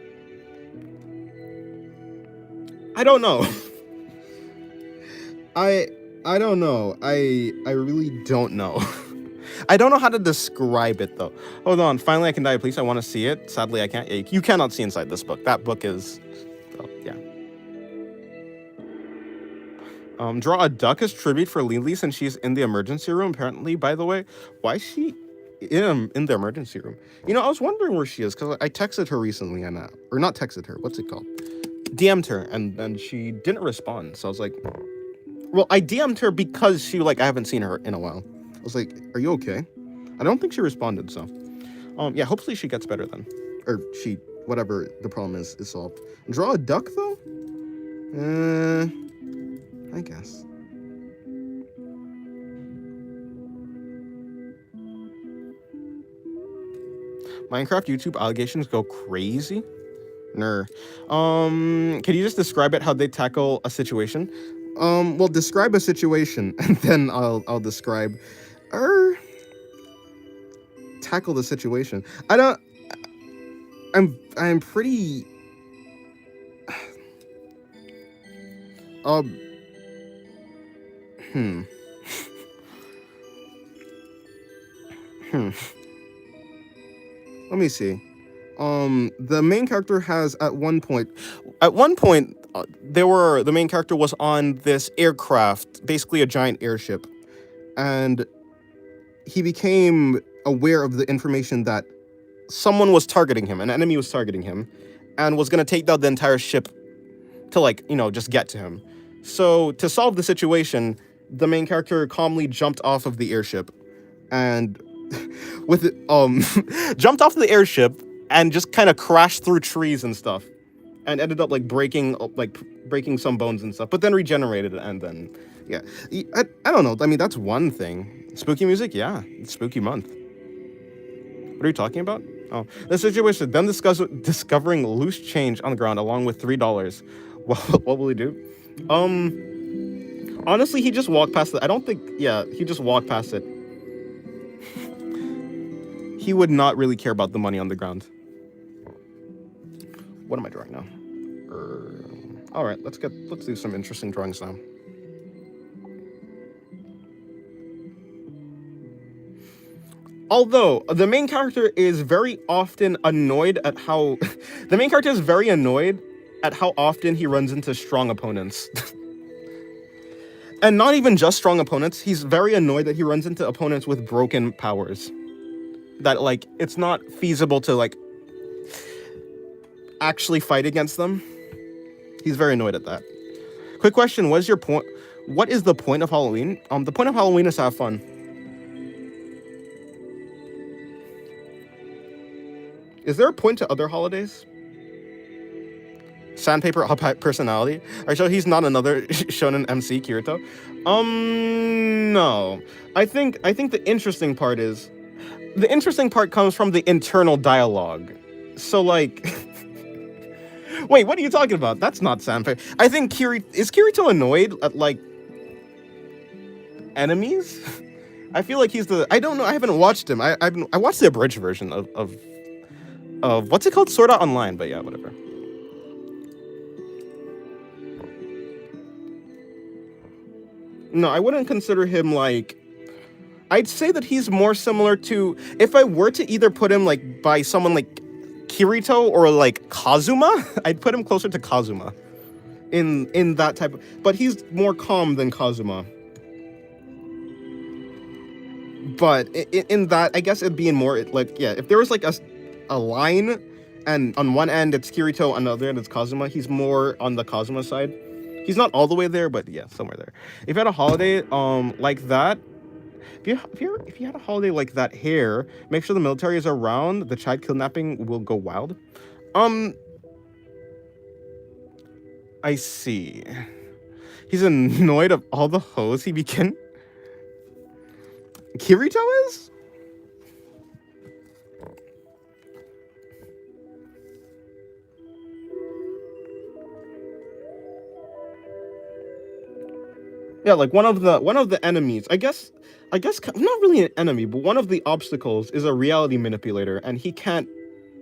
don't know. I don't know. I really don't know. I don't know how to describe it though. Hold on, finally I can die, please. I want to see it. Sadly, I can't. You cannot see inside this book. That book is, yeah. Draw a duck as tribute for Lily since she's in the emergency room. Apparently, by the way, why is she in the emergency room? You know, I was wondering where she is because I texted her recently and or not texted her. What's it called? DM'd her and she didn't respond. So I was like, well, I DM'd her because she I haven't seen her in a while. I was like, are you okay? I don't think she responded. So, yeah, hopefully she gets better then, or whatever the problem is solved. Draw a duck though. I guess. Minecraft YouTube allegations go crazy. Can you just describe it how they tackle a situation? Well, describe a situation, and then I'll describe, or tackle the situation. I'm pretty. Let me see. The main character has at one point. At one point, the main character was on this aircraft, basically a giant airship, and he became aware of the information that someone was targeting him, an enemy was targeting him, and was going to take down the entire ship to, like, just get to him. So to solve the situation, the main character calmly jumped off of the airship and with it, jumped off the airship and just kind of crashed through trees and stuff and ended up breaking some bones and stuff, but then regenerated, and then yeah. I don't know. I mean, that's one thing. Spooky music, yeah. It's spooky month. What are you talking about? Oh, the situation. Them discovering loose change on the ground along with $3. What will he do? Honestly, he just walked past it. I don't think. Yeah, he just walked past it. He would not really care about the money on the ground. What am I drawing now? All right, let's do some interesting drawings now. Although the main character is very often annoyed at how the main character is very annoyed at how often he runs into strong opponents. And not even just strong opponents, he's very annoyed that he runs into opponents with broken powers. That, like, it's not feasible to, like, actually fight against them. He's very annoyed at that. Quick question, what is the point of Halloween? The point of Halloween is to have fun. Is there a point to other holidays? Sandpaper personality. Alright, so he's not another shonen MC Kirito. No. I think the interesting part comes from the internal dialogue. So, like, wait, what are you talking about? That's not sandpaper. I think is Kirito annoyed at, like, enemies? I feel like I don't know. I haven't watched him. I watched the abridged version of what's it called? Sword Art Online, but yeah, whatever. No, I wouldn't consider him, like, I'd say that he's more similar to, if I were to either put him, like, by someone like Kirito or, like, Kazuma, I'd put him closer to Kazuma in that type of, but he's more calm than Kazuma. But in that, I guess it'd be in more, like, yeah, if there was, like, a line, and on one end it's Kirito, on the other end it's Kazuma, he's more on the Kazuma side. He's not all the way there, but yeah, somewhere there. If you had a holiday like that, if you had a holiday like that here, make sure the military is around. The child kidnapping will go wild. I see. He's annoyed of all the hoes he began. Kirito is? Yeah, like one of the enemies. I guess not really an enemy, but one of the obstacles is a reality manipulator, and he can't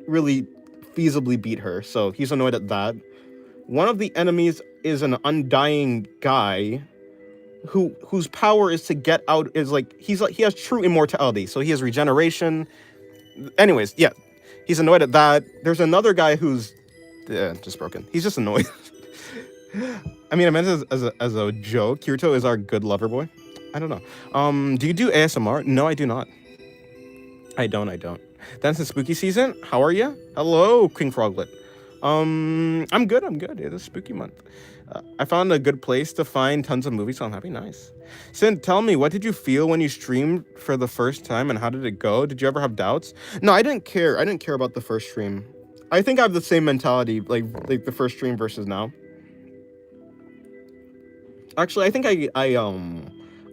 really feasibly beat her, so he's annoyed at that. One of the enemies is an undying guy whose power is to get out, is like he has true immortality, so he has regeneration. Anyways, yeah, he's annoyed at that. There's another guy who's just broken. He's just annoyed. I mean, I meant as a joke. Kirito is our good lover boy. I don't know. Do you do ASMR? No, I do not. I don't. That's the spooky season. How are you? Hello, King Froglet. I'm good. It is spooky month. I found a good place to find tons of movies, so I'm happy. Nice. Sin, tell me, what did you feel when you streamed for the first time, and how did it go? Did you ever have doubts? No, I didn't care. I didn't care about the first stream. I think I have the same mentality, like the first stream versus now. Actually, I think I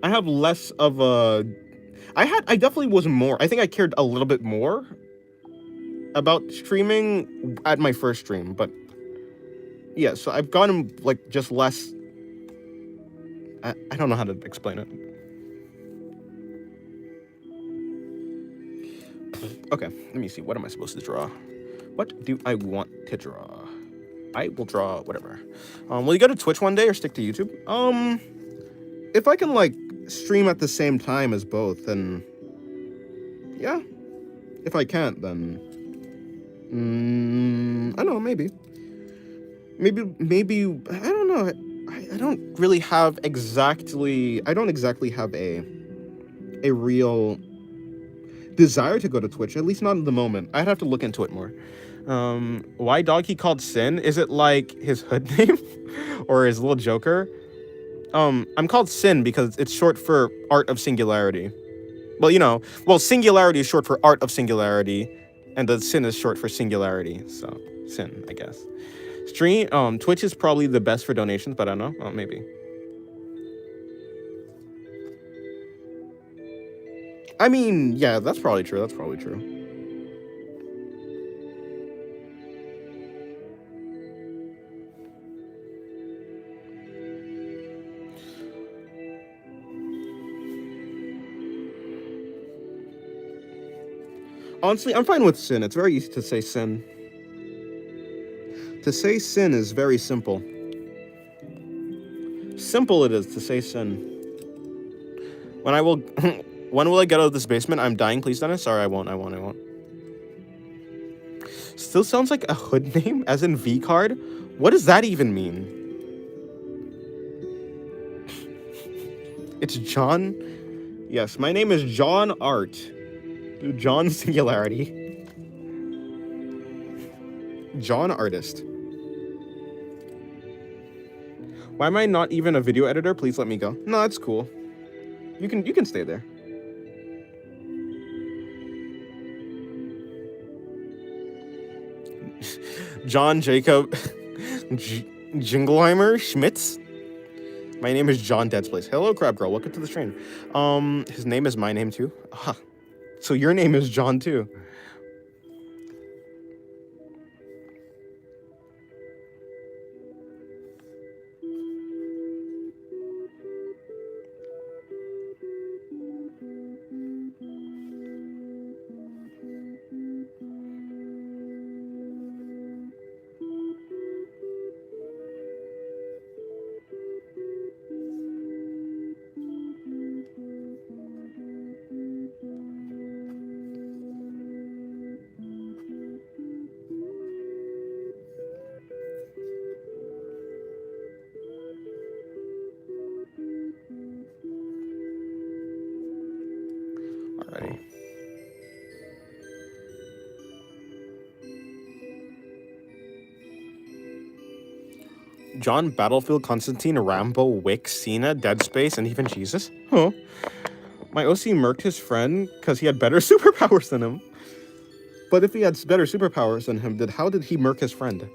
have less of a. I definitely was more. I think I cared a little bit more about streaming at my first stream, but yeah, so I've gotten, like, just less. I don't know how to explain it. Okay, let me see. What am I supposed to draw? What do I want to draw? I will draw whatever. Will you go to Twitch one day or stick to YouTube? If I can, like, stream at the same time as both, then yeah. If I can't, then I don't know, maybe. maybe I don't know. I don't really have exactly. I don't exactly have a real desire to go to Twitch. At least not in the moment. I'd have to look into it more. Why dog he called Sin? Is it like his hood name or his little joker? I'm called Sin because it's short for Art of Singularity. Well, singularity is short for Art of Singularity, and the Sin is short for singularity. So Sin, I guess. Twitch is probably the best for donations, but I don't know. Maybe. I mean, yeah, that's probably true. That's probably true. Honestly, I'm fine with Sin. It's very easy to say Sin. To say Sin is very simple. Simple it is to say Sin. When I will, when will I get out of this basement? I'm dying, please, Dennis. Sorry, I won't. Still sounds like a hood name, as in V card. What does that even mean? It's John. Yes, my name is John Art. John Singularity. John Artist. Why am I not even a video editor? Please let me go. No, that's cool. You can stay there. John Jacob Jingleheimer Schmitz. My name is John Deadspace. Hello, Crab Girl. Welcome to the stream. His name is my name too. Huh. So your name is John too. Alrighty. John, Battlefield, Constantine, Rambo, Wick, Cena, Dead Space, and even Jesus? Huh. My OC murked his friend because he had better superpowers than him. But if he had better superpowers than him, how did he murk his friend?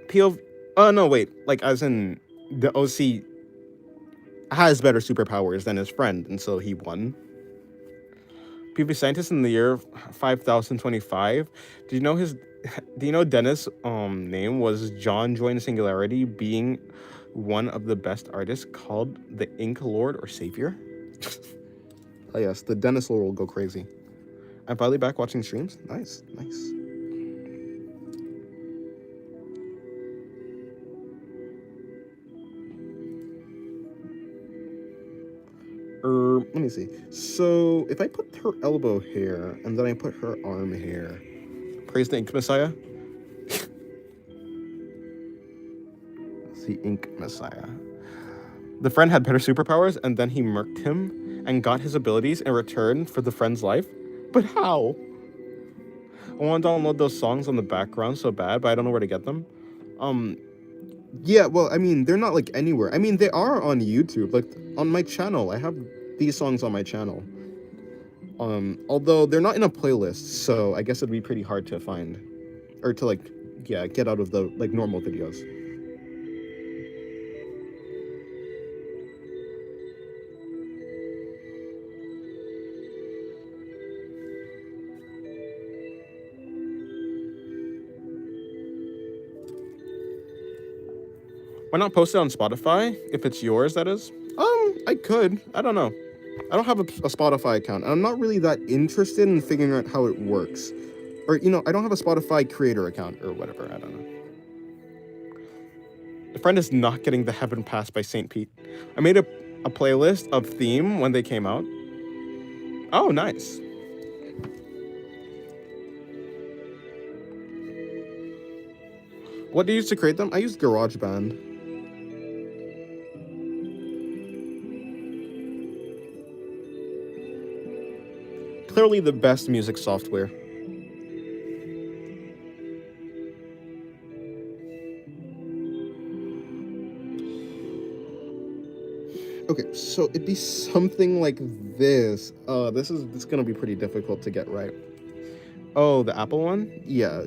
POV. Oh, no, wait. Like, as in, the OC has better superpowers than his friend, and so he won. PV scientist in the year 5025. Do you know Dennis' name was John Join Singularity, being one of the best artists called the Ink Lord or Savior? Oh yes, the Dennis lore will go crazy. I'm finally back watching streams. Nice. Let me see. So if I put her elbow here and then I put her arm here, praise the Ink Messiah. The Ink Messiah. The friend had better superpowers, and then he murked him and got his abilities in return for the friend's life. But how? I want to download those songs on the background so bad, but I don't know where to get them. Yeah, well, I mean, they're not like anywhere. I mean, they are on YouTube, like on my channel. I have these songs on my channel. Although they're not in a playlist, so I guess it'd be pretty hard to find, or to get out of the normal videos. Why not post it on Spotify if it's yours? That is. I could. I don't know. I don't have a Spotify account, and I'm not really that interested in figuring out how it works. Or, I don't have a Spotify creator account or whatever. I don't know. The friend is not getting the Heaven Pass by St. Pete. I made a playlist of Theme when they came out. Oh, nice. What do you use to create them? I used GarageBand. Clearly the best music software. Okay, so it'd be something like this. This is gonna be pretty difficult to get right. Oh, the Apple one? Yeah.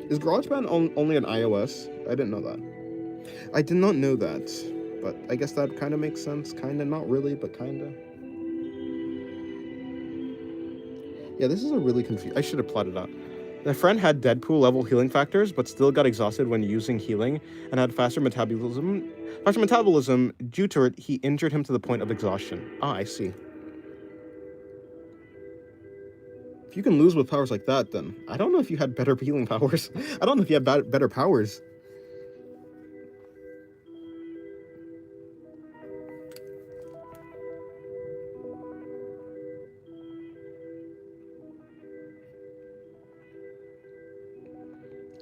Is GarageBand only on iOS? I didn't know that. I did not know that, but I guess that kind of makes sense. Kind of, not really, but kind of. Yeah, this is a really confusing. I should have plotted out. My friend had Deadpool level healing factors, but still got exhausted when using healing and had faster metabolism. Faster metabolism, due to it, he injured him to the point of exhaustion. Ah, I see. If you can lose with powers like that, then I don't know if you had better healing powers. I don't know if you had better powers.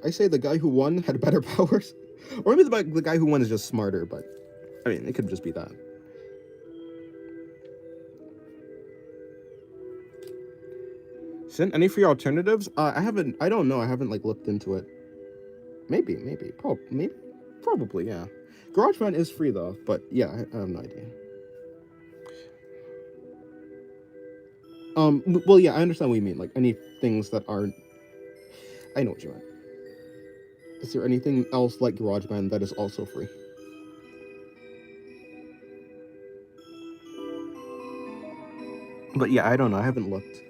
I say the guy who won had better powers. Or maybe the guy who won is just smarter, but I mean, it could just be that. Sent any free alternatives? I don't know. I haven't like looked into it. Maybe, probably, yeah. GarageBand is free though, but yeah, I have no idea. Well, yeah, I understand what you mean. Like any things that aren't. I know what you meant. Is there anything else like GarageBand that is also free? But yeah, I don't know. I haven't looked.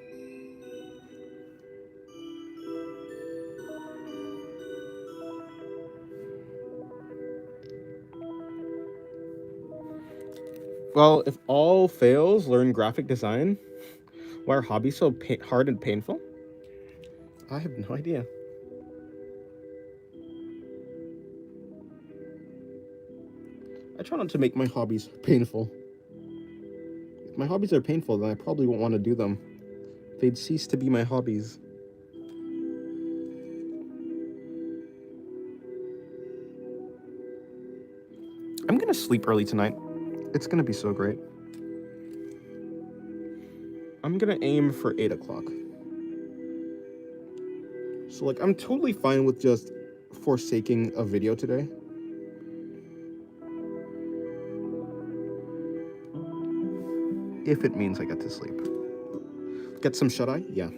Well, if all fails, learn graphic design. Why are hobbies so hard and painful? I have no idea. I try not to make my hobbies painful. If my hobbies are painful, then I probably won't want to do them. They'd cease to be my hobbies. I'm gonna sleep early tonight. It's gonna be so great. I'm gonna aim for 8 o'clock. So, like, I'm totally fine with just forsaking a video today. If it means I get to sleep. Get some shut-eye? Yeah.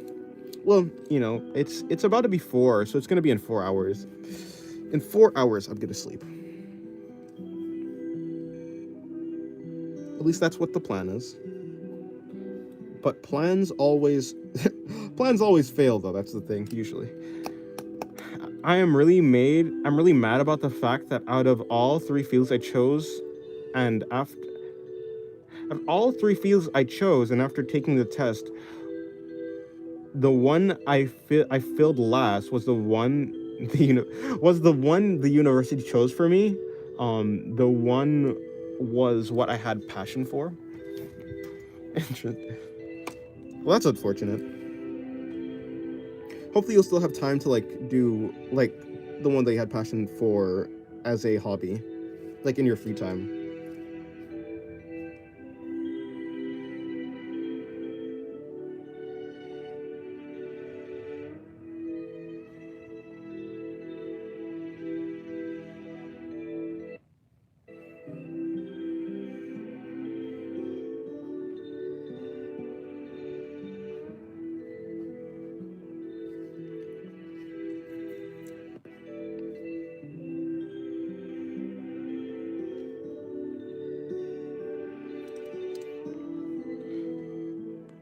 Well, you know, it's about to be 4, so it's gonna be in 4 hours. In 4 hours, I'm gonna sleep. At least that's what the plan is. But plans always fail though, that's the thing, usually. I'm really mad about the fact that out of all 3 fields I chose, and after of all 3 fields I chose, and after taking the test, the one I failed last was the one the university chose for me. The one was what I had passion for. Well, that's unfortunate. Hopefully you'll still have time to like do like the one that you had passion for as a hobby, like in your free time.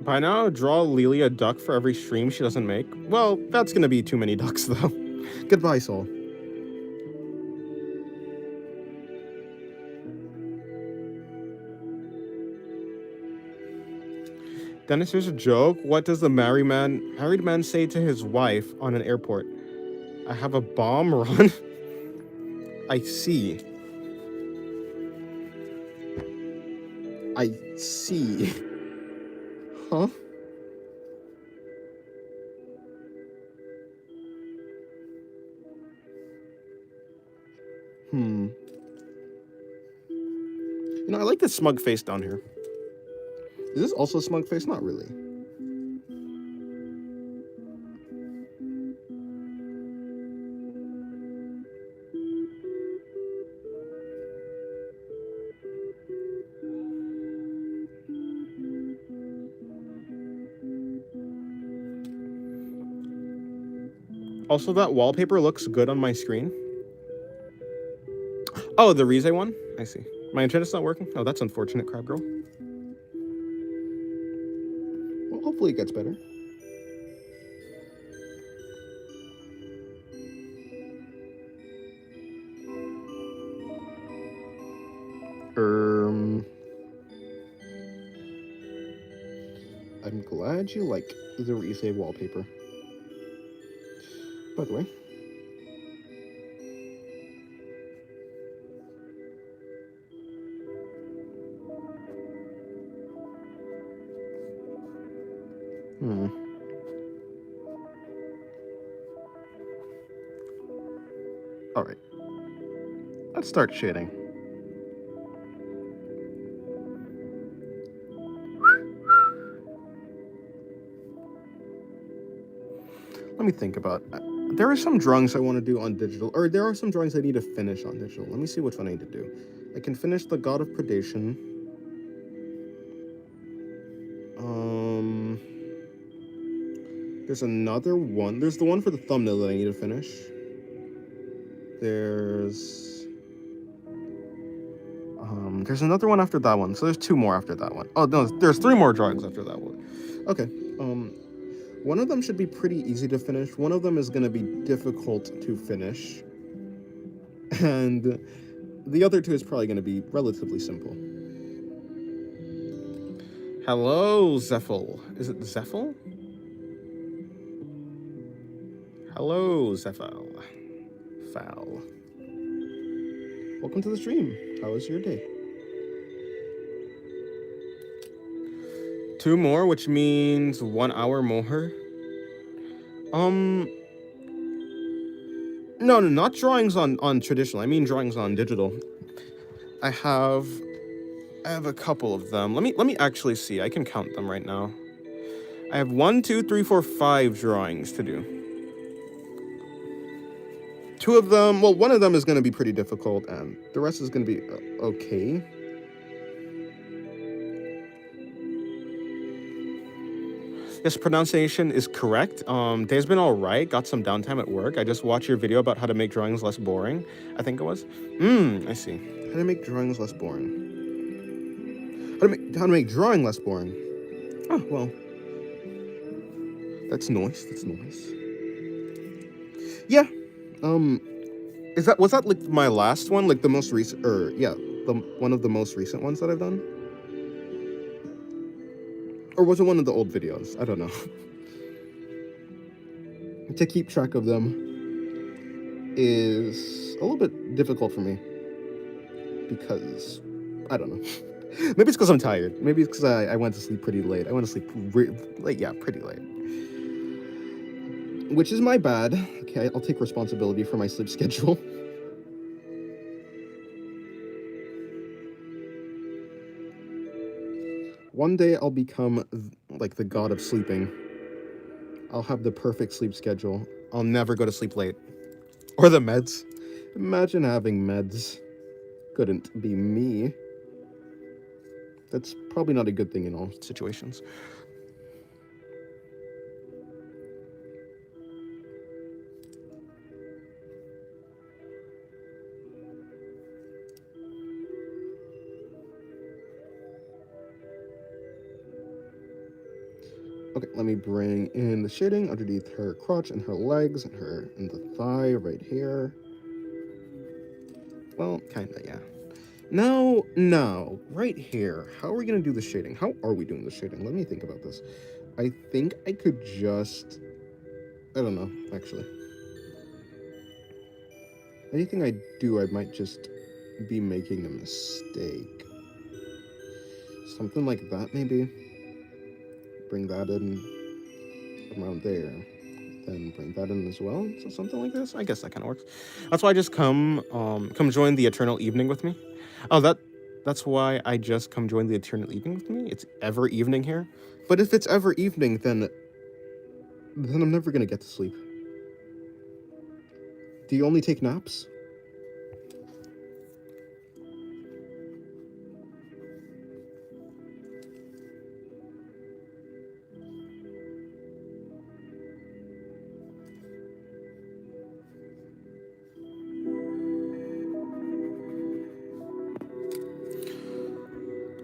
By now, draw Lily a duck for every stream she doesn't make. Well, that's gonna be too many ducks, though. Goodbye, Soul. Dennis, here's a joke. What does the married man say to his wife on an airport? I have a bomb, Ron. I see. I see. Huh? You know, I like this smug face down here. Is this also a smug face? Not really. Also, that wallpaper looks good on my screen. Oh, the Rize one? I see. My internet's not working? Oh, that's unfortunate, Crab Girl. Well, hopefully it gets better. I'm glad you like the Rize wallpaper. By the way, Alright. Let's start shading. Let me think about it. There are some drawings I want to do on digital, or there are some drawings I need to finish on digital. Let me see which one I need to do. I can finish the God of Predation. There's another one. There's the one for the thumbnail that I need to finish. There's another one after that one. So there's 2 more after that one. Oh no, there's 3 more drawings after that one. Okay. One of them should be pretty easy to finish. One of them is gonna be difficult to finish. And the other 2 is probably gonna be relatively simple. Hello, Zephyl. Is it Zephyl? Hello, Zephyl. Foul. Welcome to the stream. How was your day? 2 more, which means 1 hour more. No, not drawings on traditional. I mean drawings on digital. I have a couple of them. Let me actually see. I can count them right now. I have 1, 2, 3, 4, 5 drawings to do. 2 of them, well, one of them is going to be pretty difficult, and the rest is going to be okay. Yes, pronunciation is correct. Day's been all right. Got some downtime at work. I just watched your video about how to make drawings less boring. I think it was. I see. How to make drawings less boring. How to make drawing less boring. Oh well. That's nice. That's nice. Yeah. Was that like my last one? Like the most recent, or yeah, one of the most recent ones that I've done? Or was it one of the old videos? I don't know. To keep track of them is a little bit difficult for me. Because, I don't know. Maybe it's because I'm tired. Maybe it's because I went to sleep pretty late. I went to sleep late, yeah, pretty late. Which is my bad. Okay, I'll take responsibility for my sleep schedule. One day I'll become like the god of sleeping. I'll have the perfect sleep schedule. I'll never go to sleep late. Or the meds. Imagine having meds. Couldn't be me. That's probably not a good thing in all situations. Okay, let me bring in the shading underneath her crotch and her legs and the thigh right here. Well, kinda, yeah. No, right here. How are we gonna do the shading? How are we doing the shading? Let me think about this. I think I could just... I don't know, actually. Anything I do, I might just be making a mistake. Something like that, maybe? Bring that in around there. then bring that in as well. So something like this. I guess that kind of works. That's why I just come join the eternal evening with me. Oh, that's why I just come join the eternal evening with me. It's ever evening here. But if it's ever evening, then I'm never gonna get to sleep. Do you only take naps?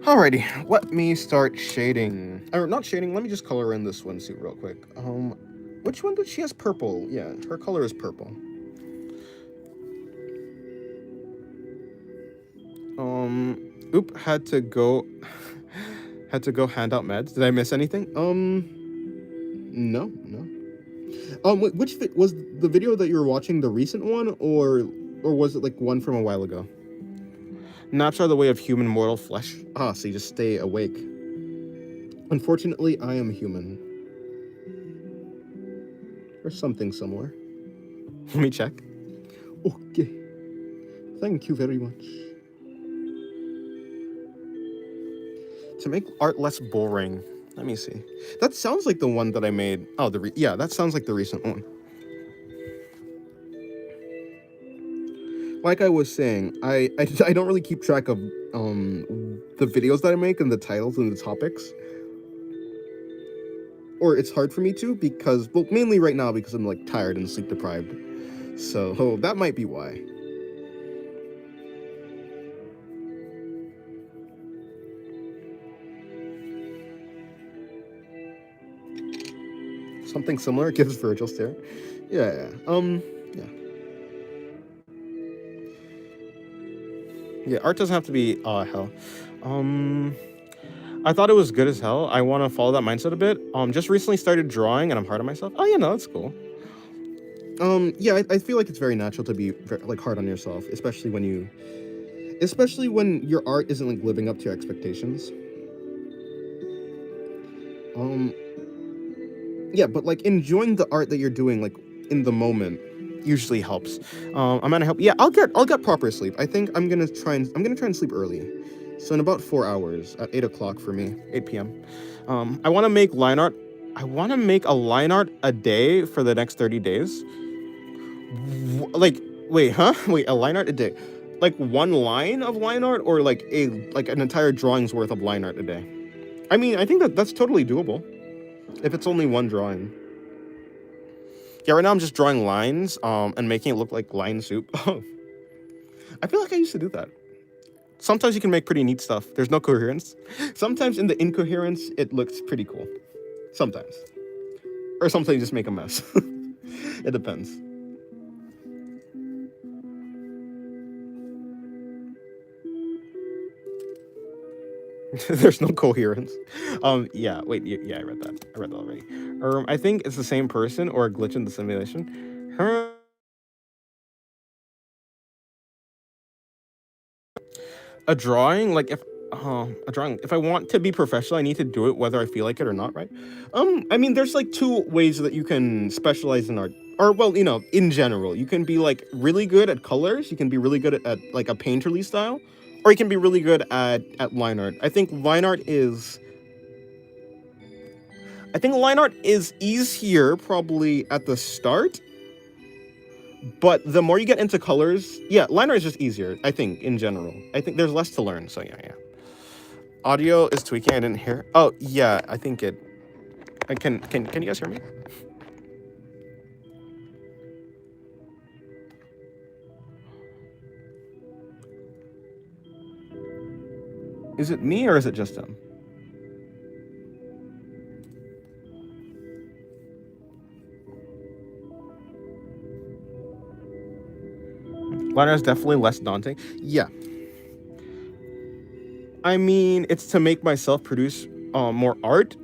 Alrighty, let me start shading. Or not shading. Let me just color in this swimsuit real quick. Which one did she has purple? Yeah, her color is purple. Had to go. Had to go hand out meds. Did I miss anything? No. Which was the video that you were watching, the recent one, or was it like one from a while ago? Naps are the way of human mortal flesh. Ah, so you just stay awake. Unfortunately, I am human. Or something similar. Let me check. Okay. Thank you very much. To make art less boring. Let me see. That sounds like the one that I made. Oh, yeah, that sounds like the recent one. Like I was saying, I don't really keep track of the videos that I make and the titles and the topics. Or it's hard for me to because, well, mainly right now because I'm like tired and sleep deprived. So that might be why. Something similar gives Virgil stare. Yeah. Yeah, art doesn't have to be hell. I thought it was good as hell. I want to follow that mindset a bit. Just recently started drawing and I'm hard on myself. Oh yeah, no, that's cool. Yeah, I feel like it's very natural to be like hard on yourself, especially when your art isn't like living up to your expectations. Yeah, but like enjoying the art that you're doing like in the moment usually helps. I'm gonna help. Yeah, I'll get proper sleep. I think I'm gonna try and sleep early. So in about 4 hours at 8 o'clock for me, 8 p.m. I want to make line art. I want to make a line art a day for the next 30 days. Like, wait, huh? Wait, a line art a day? Like one line of line art, or like an entire drawing's worth of line art a day? I mean, I think that's totally doable if it's only one drawing. Yeah, right now I'm just drawing lines, and making it look like line soup. I feel like I used to do that. Sometimes you can make pretty neat stuff. There's no coherence. Sometimes in the incoherence, it looks pretty cool. Sometimes. Or sometimes you just make a mess. It depends. There's no coherence. Yeah, wait, yeah, I read that. I read that already. I think it's the same person or a glitch in the simulation. A drawing, like if I want to be professional, I need to do it whether I feel like it or not, right? I mean, there's like two ways that you can specialize in art. Or, well, in general, you can be like really good at colors. You can be really good at like a painterly style, or you can be really good at line art. I think line art is easier probably at the start, but the more you get into colors, yeah, line art is just easier, I think, in general. I think there's less to learn, so yeah. Audio is tweaking, I didn't hear. Oh, yeah, I think it... Can you guys hear me? Is it me or is it just him? Liner is definitely less daunting. Yeah. I mean, it's to make myself produce more art.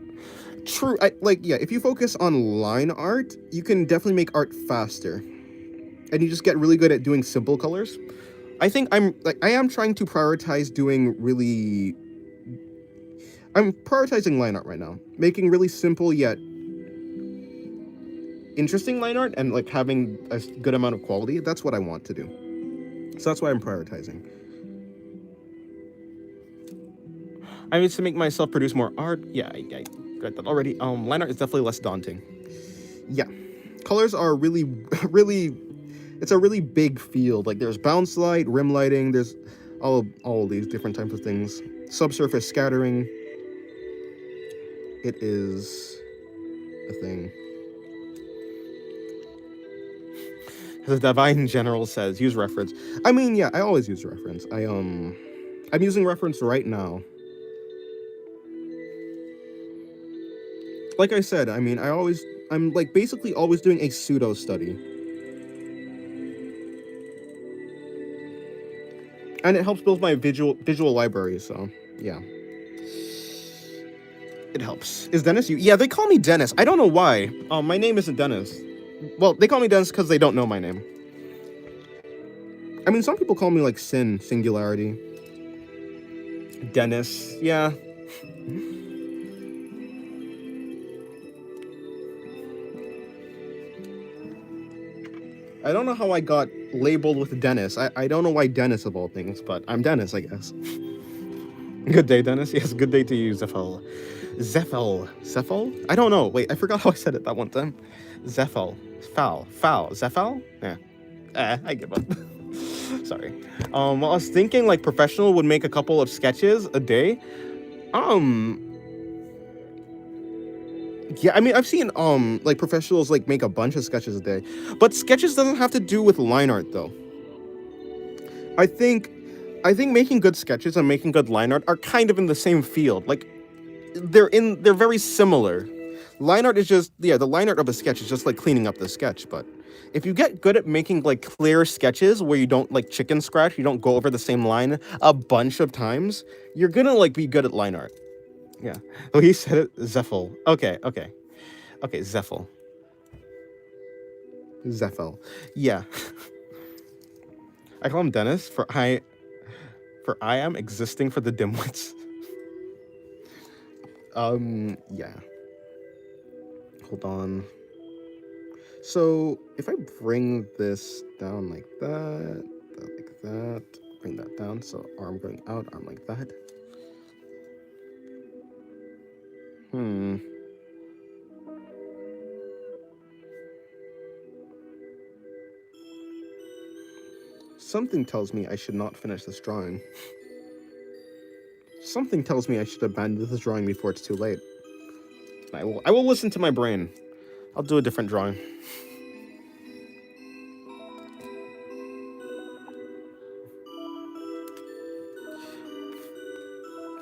True. If you focus on line art, you can definitely make art faster. And you just get really good at doing simple colors. I think I am trying to prioritize I'm prioritizing line art right now. Making really simple yet interesting line art and like having a good amount of quality, that's what I want to do. So that's why I'm prioritizing. I need to make myself produce more art. Yeah, I got that already. Line art is definitely less daunting. Yeah, colors are really, really. It's a really big field. Like there's bounce light, rim lighting. There's all these different types of things. Subsurface scattering. It is a thing. The Divine General says, use reference. I mean, yeah, I always use reference. I'm using reference right now. Like I said, I mean, I'm like basically always doing a pseudo study. And it helps build my visual library, so yeah. It helps. Is Dennis you? Yeah, they call me Dennis. I don't know why. My name isn't Dennis. Well, they call me Dennis because they don't know my name. I mean, some people call me like Sin, singularity. Dennis, yeah. I don't know how I got labeled with Dennis. I don't know why Dennis of all things, but I'm Dennis, I guess. Good day, Dennis. Yes, good day to you, Zephel. Zephel? I don't know. Wait, I forgot how I said it that one time. Zephel. Zephel? Yeah. I give up. Sorry. Well, I was thinking like professional would make a couple of sketches a day. Yeah, I mean, I've seen like professionals like make a bunch of sketches a day, but sketches doesn't have to do with line art though. I think making good sketches and making good line art are kind of in the same field. Like they're very similar. Line art is just the line art of a sketch is just like cleaning up the sketch, but if you get good at making like clear sketches where you don't like chicken scratch, you don't go over the same line a bunch of times, you're gonna like be good at line art. Yeah. Oh, he said it. Zephel. Okay. Zephel. Yeah. I call him Dennis for I am existing for the dimwits. Yeah. Hold on. So if I bring this down like that, like that, bring that down, so arm going out, arm like that. Something tells me I should not finish this drawing. Something tells me I should abandon this drawing before it's too late. I will listen to my brain. I'll do a different drawing.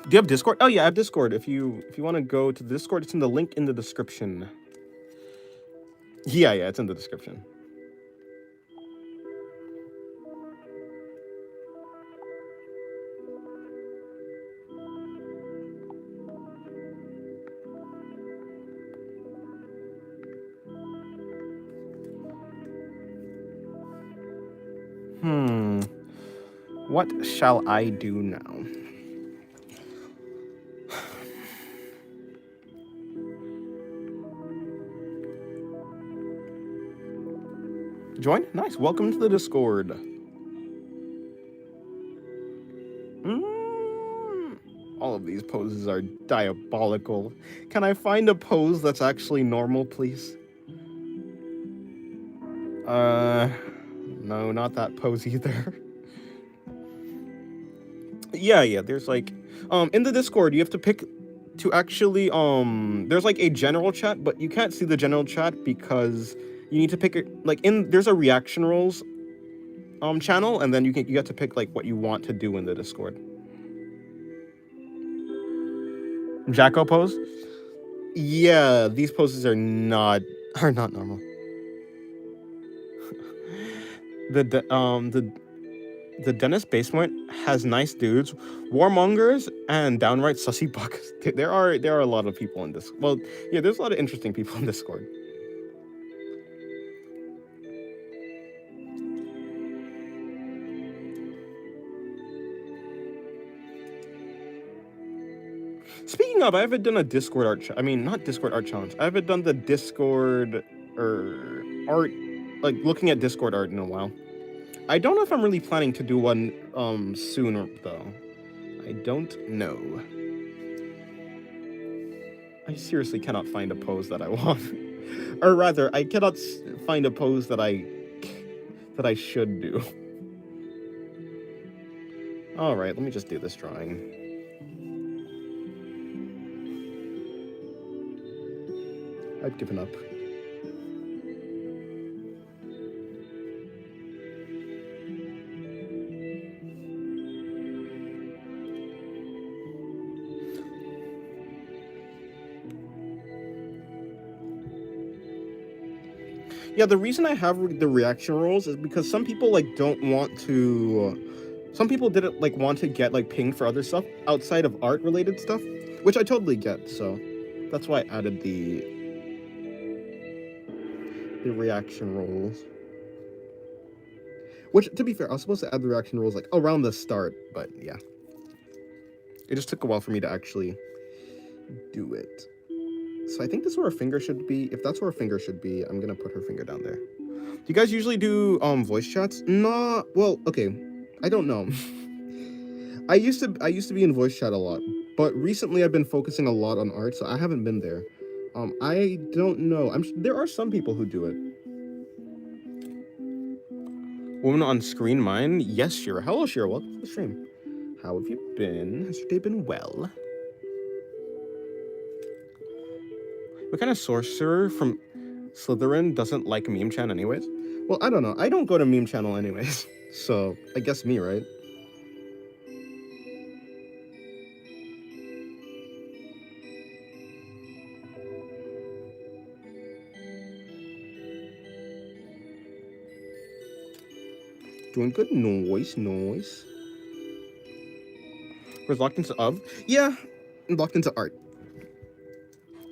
Do you have Discord? Oh yeah, I have Discord. If you want to go to the Discord, it's in the link in the description. Yeah, it's in the description. What shall I do now? Join? Nice. Welcome to the Discord. All of these poses are diabolical. Can I find a pose that's actually normal, please? No, not that pose either. Yeah, there's like, in the Discord, you have to pick to actually, there's like a general chat, but you can't see the general chat because you need to pick it, like, there's a reaction roles, channel, and then you have to pick, like, what you want to do in the Discord. Jacko pose? Yeah, these poses are not normal. The Dennis basement has nice dudes, warmongers, and downright sussy bucks. There are a lot of people in this. Well, yeah, there's a lot of interesting people in Discord. Speaking of, I haven't done a Discord art. I mean, not Discord art challenge. I haven't done the Discord art, like looking at Discord art in a while. I don't know if I'm really planning to do one sooner though. I don't know. I seriously cannot find a pose that I want. Or rather, I cannot find a pose that I should do. All right, let me just do this drawing. I've given up. Yeah, the reason I have the reaction rolls is because some people like don't want to. Some people didn't like want to get like pinged for other stuff outside of art related stuff, which I totally get. So that's why I added the reaction rolls. Which, to be fair, I was supposed to add the reaction rolls like around the start, but yeah, it just took a while for me to actually do it. So I think this is where her finger should be. If that's where her finger should be, I'm gonna put her finger down there. Do you guys usually do voice chats? No. Well, okay. I don't know. I used to be in voice chat a lot, but recently I've been focusing a lot on art, so I haven't been there. I don't know. There are some people who do it. Woman on screen mine? Yes, Shira. Hello, Shira. Welcome to the stream. How have you been? Has your day been well? What kind of sorcerer from Slytherin doesn't like meme chan anyways? Well, I don't know. I don't go to meme channel anyways. So, I guess me, right? Doing good. Noise. Was locked into Yeah, locked into art.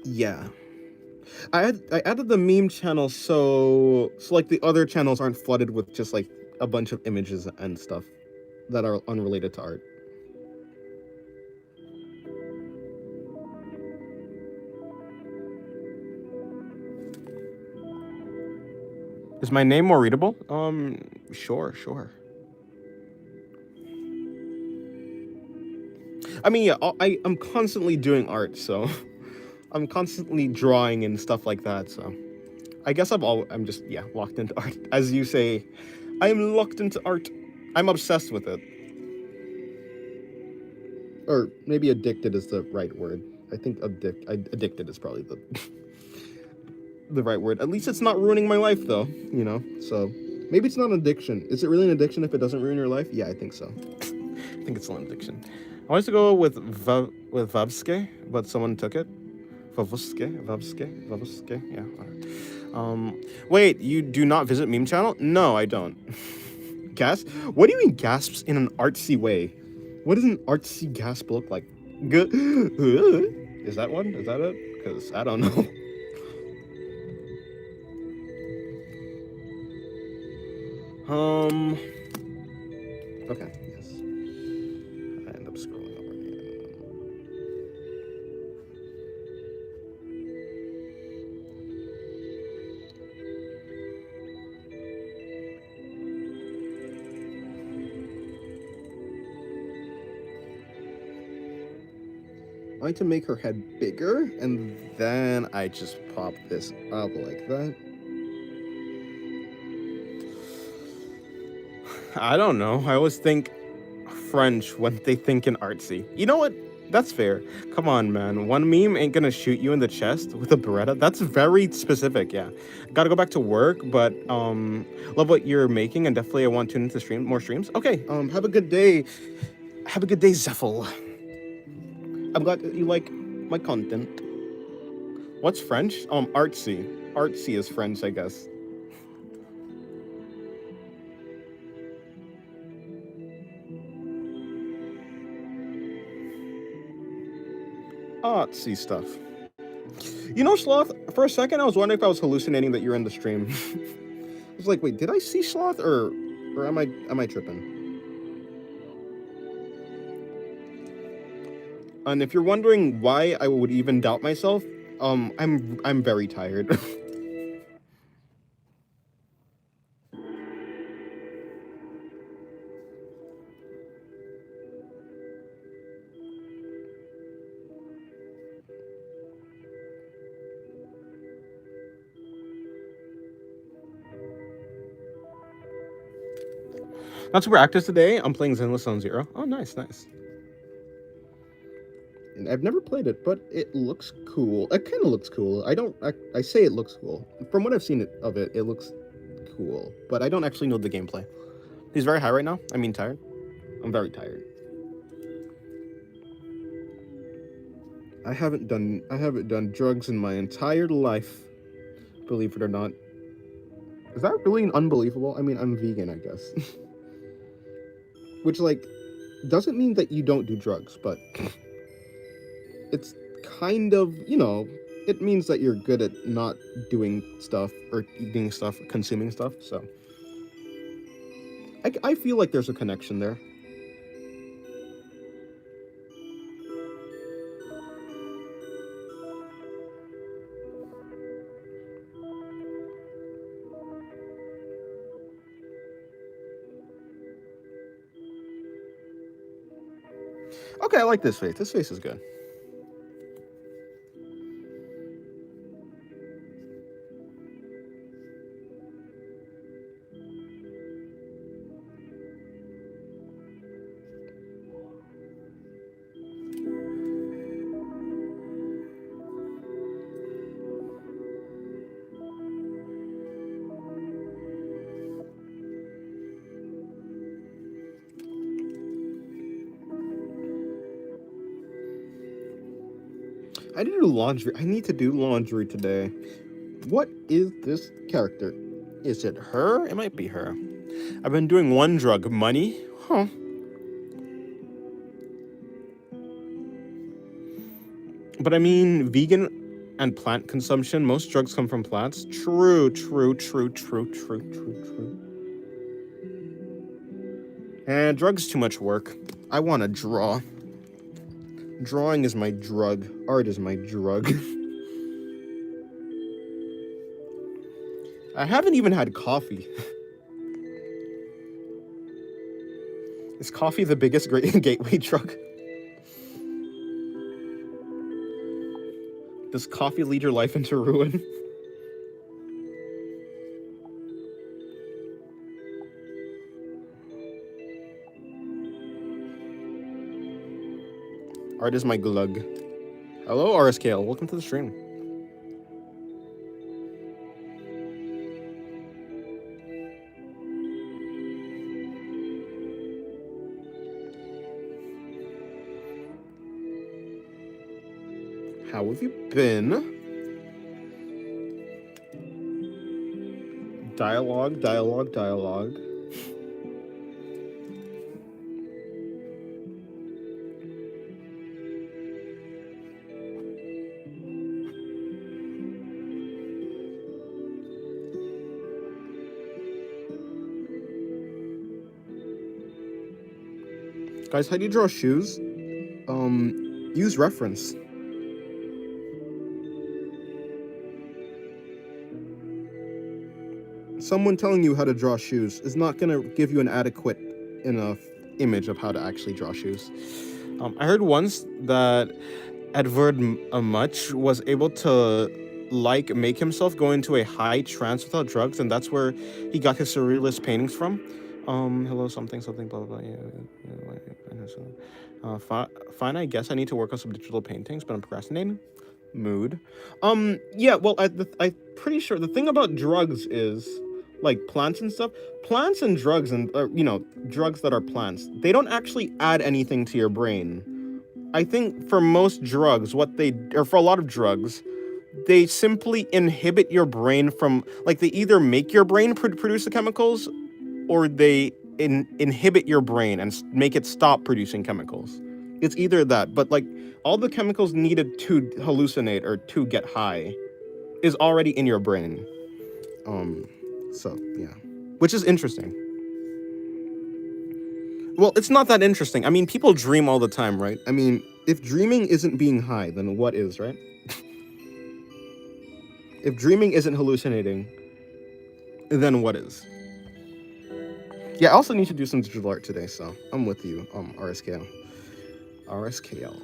Yeah. I added the meme channel so like the other channels aren't flooded with just like a bunch of images and stuff that are unrelated to art. Is my name more readable? Sure. I mean, yeah, I'm constantly doing art, so I'm constantly drawing and stuff like that, so I guess I'm just, yeah, locked into art. As you say, I'm locked into art. I'm obsessed with it. Or maybe addicted is the right word. I think addicted is probably the the right word. At least it's not ruining my life, though, you know? So maybe it's not an addiction. Is it really an addiction if it doesn't ruin your life? Yeah, I think so. I think it's still an addiction. I wanted to go with Vavske, but someone took it. Vavske, yeah. All right. Wait, you do not visit meme channel? No, I don't. Gasp? What do you mean gasps in an artsy way? What does an artsy gasp look like? Good. Is that one? Is that it? Because I don't know. Okay, yes. I end up scrolling over again. I like to make her head bigger, and then I just pop this up like that. I don't know. I always think French when they think in artsy. You know what? That's fair. Come on, man. One meme ain't gonna shoot you in the chest with a Beretta. That's very specific, yeah. Gotta go back to work, but love what you're making, and definitely I want to tune into more streams. Okay, have a good day. Have a good day, Zeffel. I'm glad that you like my content. What's French? Artsy. Artsy is French, I guess. Artsy stuff. You know, Sloth, for a second I was wondering if I was hallucinating that you're in the stream. I was like, wait, did I see Sloth or am I tripping? And if you're wondering why I would even doubt myself, I'm very tired. Not super active today. I'm playing Zenless Zone Zero. Oh, nice, nice. And I've never played it, but it looks cool. It kind of looks cool. I say it looks cool. From what I've seen of it, it looks cool. But I don't actually know the gameplay. He's very high right now. I mean, tired. I'm very tired. I haven't done drugs in my entire life. Believe it or not. Is that really unbelievable? I mean, I'm vegan, I guess. Which, like, doesn't mean that you don't do drugs, but it's kind of, it means that you're good at not doing stuff or eating stuff, consuming stuff, so. I feel like there's a connection there. Okay, I like this face. This face is good. I need to do laundry. I need to do laundry today. What is this character? Is it her? It might be her. I've been doing one drug, money. Huh. But I mean, vegan and plant consumption, most drugs come from plants. True. And drugs too much work. I want to draw. Drawing is my drug. Art is my drug. I haven't even had coffee. Is coffee the biggest gateway drug? Does coffee lead your life into ruin? Art is my glug. Hello, RSKL. Welcome to the stream. How have you been? Dialogue. Guys, how do you draw shoes? Use reference. Someone telling you how to draw shoes is not gonna give you an adequate enough image of how to actually draw shoes. I heard once that Edvard Much was able to make himself go into a high trance without drugs, and that's where he got his surrealist paintings from. Hello, something, blah blah blah. Fine. I guess I need to work on some digital paintings, but I'm procrastinating. Mood. Yeah. Well, I'm pretty sure the thing about drugs is, like, plants and stuff. Plants and drugs and drugs that are plants, they don't actually add anything to your brain. I think for most drugs, for a lot of drugs, they simply inhibit your brain from, like, they either make your brain produce the chemicals, or they inhibit your brain and make it stop producing chemicals. It's either that, but, like, all the chemicals needed to hallucinate or to get high is already in your brain. So yeah, which is interesting. Well, it's not that interesting. I mean, people dream all the time, right? I mean, if dreaming isn't being high, then what is, right? If dreaming isn't hallucinating, then what is? Yeah, I also need to do some digital art today, so I'm with you, RSKL. RSKL.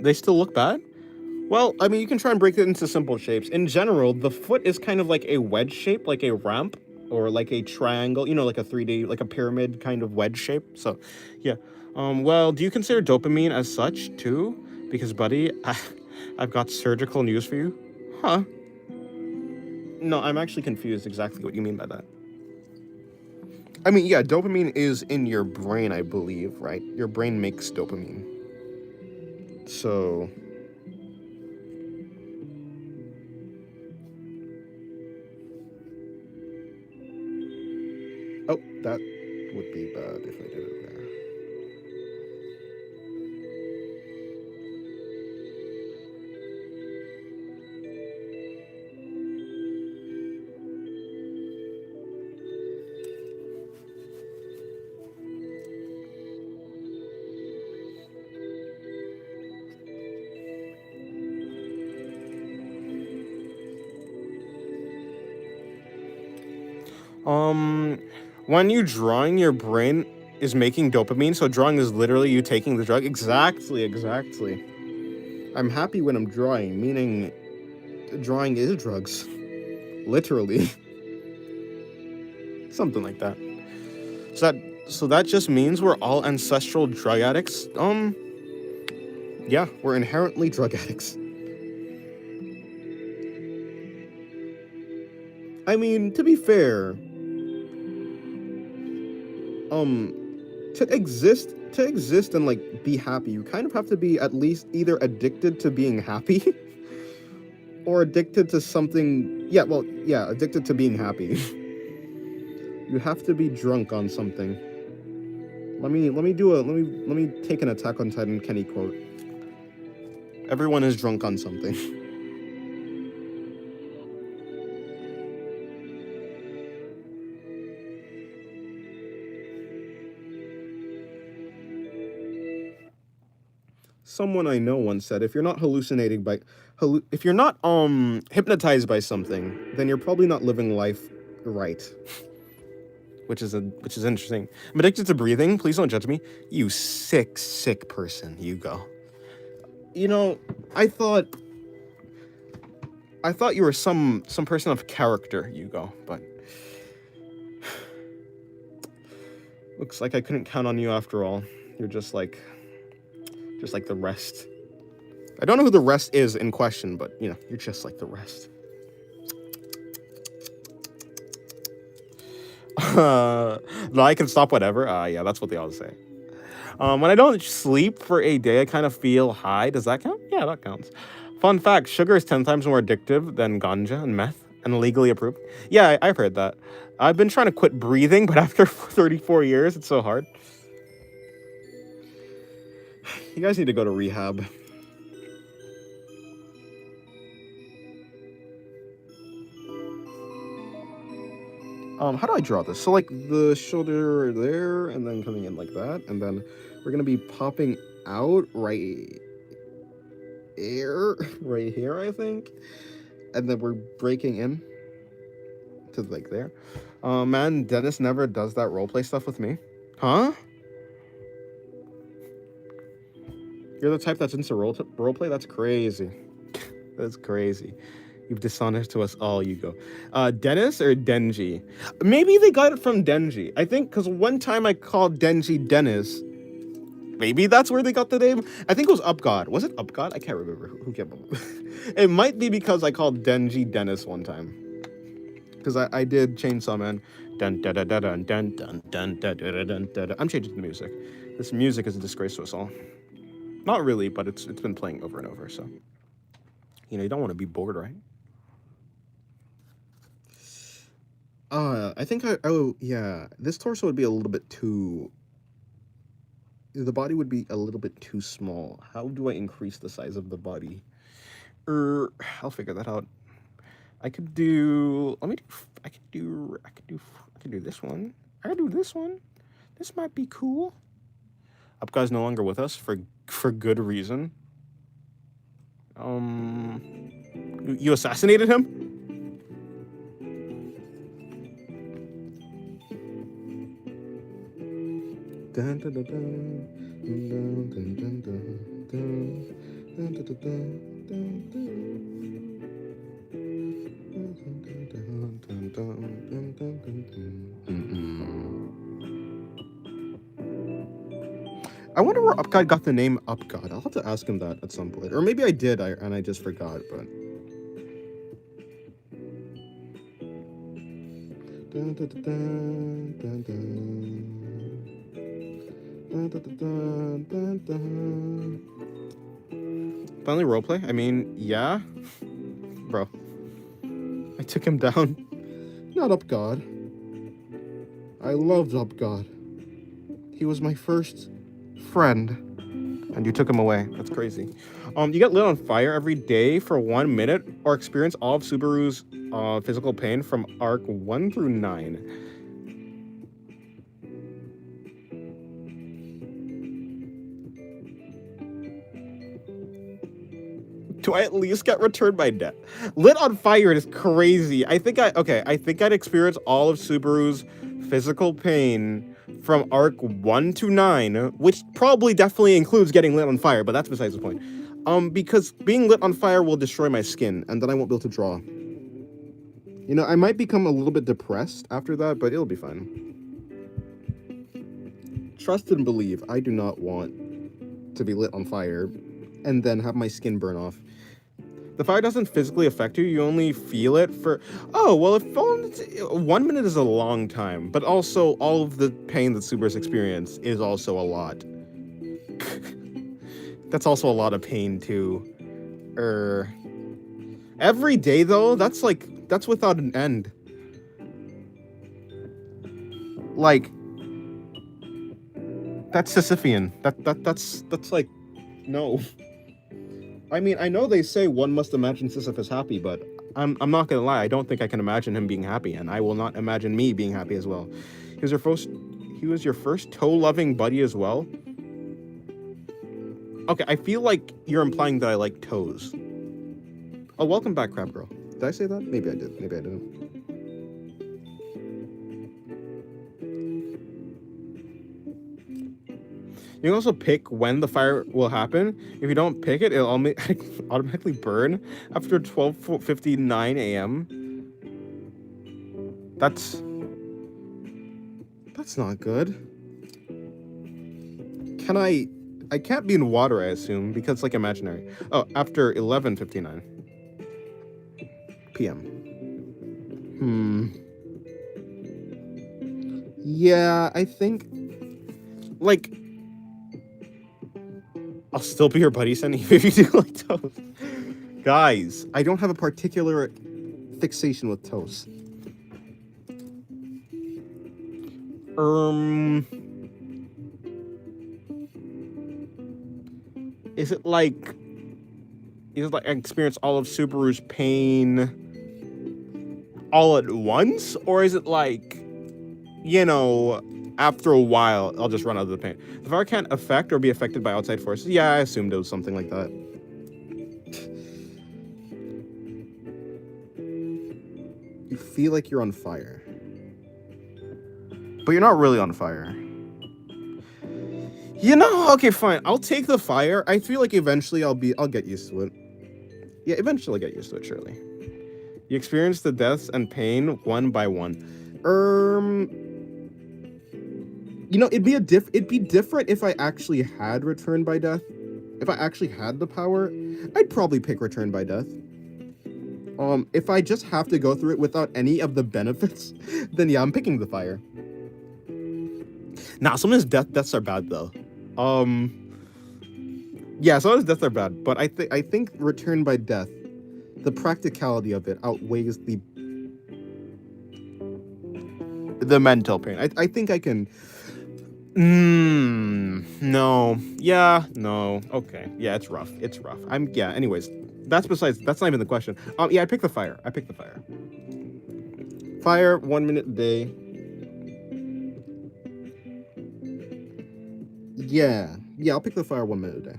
They still look bad? Well, I mean, you can try and break it into simple shapes. In general, the foot is kind of like a wedge shape, like a ramp, or like a triangle, like a 3D, like a pyramid kind of wedge shape. So, yeah. Well, do you consider dopamine as such, too? Because, buddy, I've got surgical news for you. Huh? No, I'm actually confused exactly what you mean by that. I mean, yeah, dopamine is in your brain, I believe, right? Your brain makes dopamine. So, oh, that would be bad if I did it there. Um, when you drawing, your brain is making dopamine. So drawing is literally you taking the drug. Exactly, exactly. I'm happy when I'm drawing, meaning drawing is drugs. Literally. Something like that. So that just means we're all ancestral drug addicts. Yeah, we're inherently drug addicts. I mean, to be fair, um, to exist and like be happy, you kind of have to be at least either addicted to being happy or addicted to something. Yeah, well, yeah, addicted to being happy. You have to be drunk on something. Let me take an Attack on Titan Kenny quote. Everyone is drunk on something. Someone I know once said, if you're not hallucinating by if you're not hypnotized by something, then you're probably not living life right. Which is interesting. I'm addicted to breathing. Please don't judge me. You sick person. You go. You know, I thought you were some person of character, you go, but looks like I couldn't count on you after all. You're just like the rest. I don't know who the rest is in question, but you're just like the rest. No, I can stop whatever. Yeah, that's what they all say. When I don't sleep for a day, I kind of feel high. Does that count? Yeah, that counts. Fun fact: sugar is 10 times more addictive than ganja and meth, and legally approved. Yeah, I've heard that. I've been trying to quit breathing, but after 34 years, it's so hard. You guys need to go to rehab. How do I draw this? So like the shoulder there, and then coming in like that, and then we're gonna be popping out right here, right here, I think, and then we're breaking in to like there. Man, Dennis never does that roleplay stuff with me, huh? You're the type that's into roleplay. That's crazy. That's crazy. You've dishonored to us all, you go. Dennis or Denji? Maybe they got it from Denji. I think because one time I called Denji Dennis. Maybe that's where they got the name. I think it was UpGod. Was it UpGod? I can't remember. Who came up? It might be because I called Denji Dennis one time. Because I did Chainsaw Man. Dun dun dun dun dun dun dun dun dun dun dun. I'm changing the music. This music is a disgrace to us all. Not really, but it's been playing over and over. So you don't want to be bored, right? I think yeah, this torso would be a little bit too. The body would be a little bit too small. How do I increase the size of the body? I'll figure that out. I could do. Let me do. I could do. I could do. I could do this one. I could do this one. This might be cool. Up guy's no longer with us for good reason. You assassinated him? Dun, dun, dun, dun, dun, dun, dun, dun, dun. I wonder where Upgod got the name Upgod. I'll have to ask him that at some point. Or maybe I did, and I just forgot, but... Finally roleplay? I mean, yeah. Bro. I took him down. Not Upgod. I loved Upgod. He was my first friend. And you took him away. That's crazy. You get lit on fire every day for 1 minute, or experience all of Subaru's physical pain from arc 1 through 9. Do I at least get returned by death? Lit on fire is crazy. I think I'd experience all of Subaru's physical pain from arc 1 to 9, which probably definitely includes getting lit on fire, but that's besides the point. Because being lit on fire will destroy my skin, and then I won't be able to draw. You know, I might become a little bit depressed after that, but it'll be fine. Trust and believe, I do not want to be lit on fire and then have my skin burn off. The fire doesn't physically affect you, you only feel it for... Oh, well, if 1 minute is a long time, but also all of the pain that Subaru's experience is also a lot. That's also a lot of pain, too. Every day, though, that's without an end. Like, that's Sisyphean. That's like, no. I mean, I know they say one must imagine Sisyphus happy, but I'm not gonna lie, I don't think I can imagine him being happy, and I will not imagine me being happy as well. He was your first toe-loving buddy as well? Okay, I feel like you're implying that I like toes. Oh, welcome back, Crab Girl. Did I say that? Maybe I did. Maybe I didn't. You can also pick when the fire will happen. If you don't pick it, it'll automatically burn after 12:59 a.m. That's not good. I can't be in water, I assume, because it's like imaginary. Oh, after 11:59 p.m. Yeah, I think, like, I'll still be your buddy, Sunny, if you do like toast. Guys, I don't have a particular fixation with toast. Is it like I experience all of Subaru's pain all at once? Or is it like, you know, after a while, I'll just run out of the pain? The fire can't affect or be affected by outside forces. Yeah, I assumed it was something like that. You feel like you're on fire. But you're not really on fire. You know, okay, fine. I'll take the fire. I feel like eventually I'll get used to it. Yeah, eventually I'll get used to it, surely. You experience the deaths and pain one by one. You know, it'd be different if I actually had Return by Death. If I actually had the power, I'd probably pick Return by Death. If I just have to go through it without any of the benefits, then yeah, I'm picking the fire. Nah, some of his deaths are bad though. Yeah, some of his deaths are bad, but I think Return by Death, the practicality of it outweighs the mental pain. I think I can. No. Yeah, no. Okay. Yeah, it's rough. Yeah, anyways. That's not even the question. Yeah, I picked the fire. Fire, 1 minute a day. Yeah, I'll pick the fire 1 minute a day.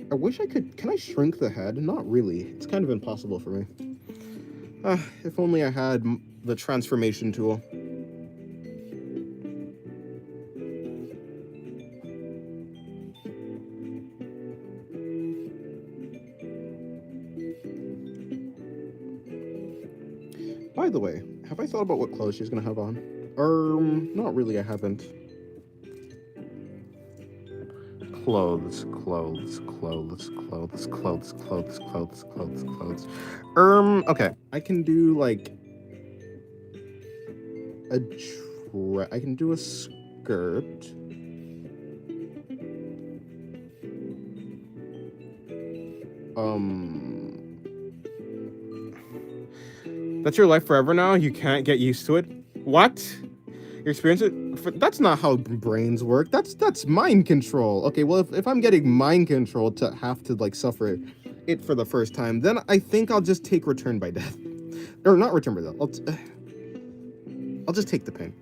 I wish I could. Can I shrink the head? Not really. It's kind of impossible for me. If only I had the transformation tool. By the way, have I thought about what clothes she's gonna have on? Not really, I haven't. Clothes. Okay. I can do like I can do a skirt. That's your life forever now? You can't get used to it? What? Your experience that's not how brains work. That's mind control. Okay, well if I'm getting mind control to have to like suffer it for the first time, then I think I'll just take return by death. Or not return by death. I'll just take the pain.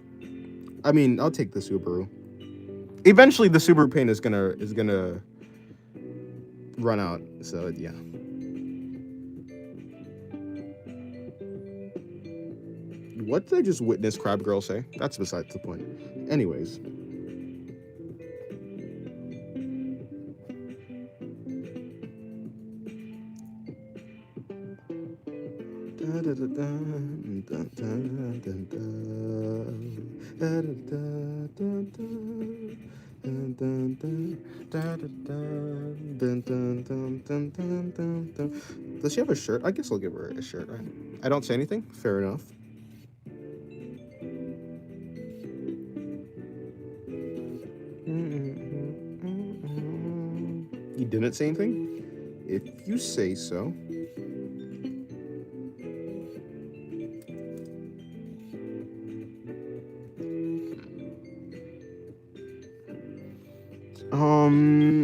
I mean, I'll take the Subaru. Eventually the Subaru pain is gonna run out. So yeah. What did I just witness Crab Girl say? That's besides the point. Anyways. Does she have a shirt? I guess I'll give her a shirt. I don't say anything. Fair enough. You didn't say anything? If you say so.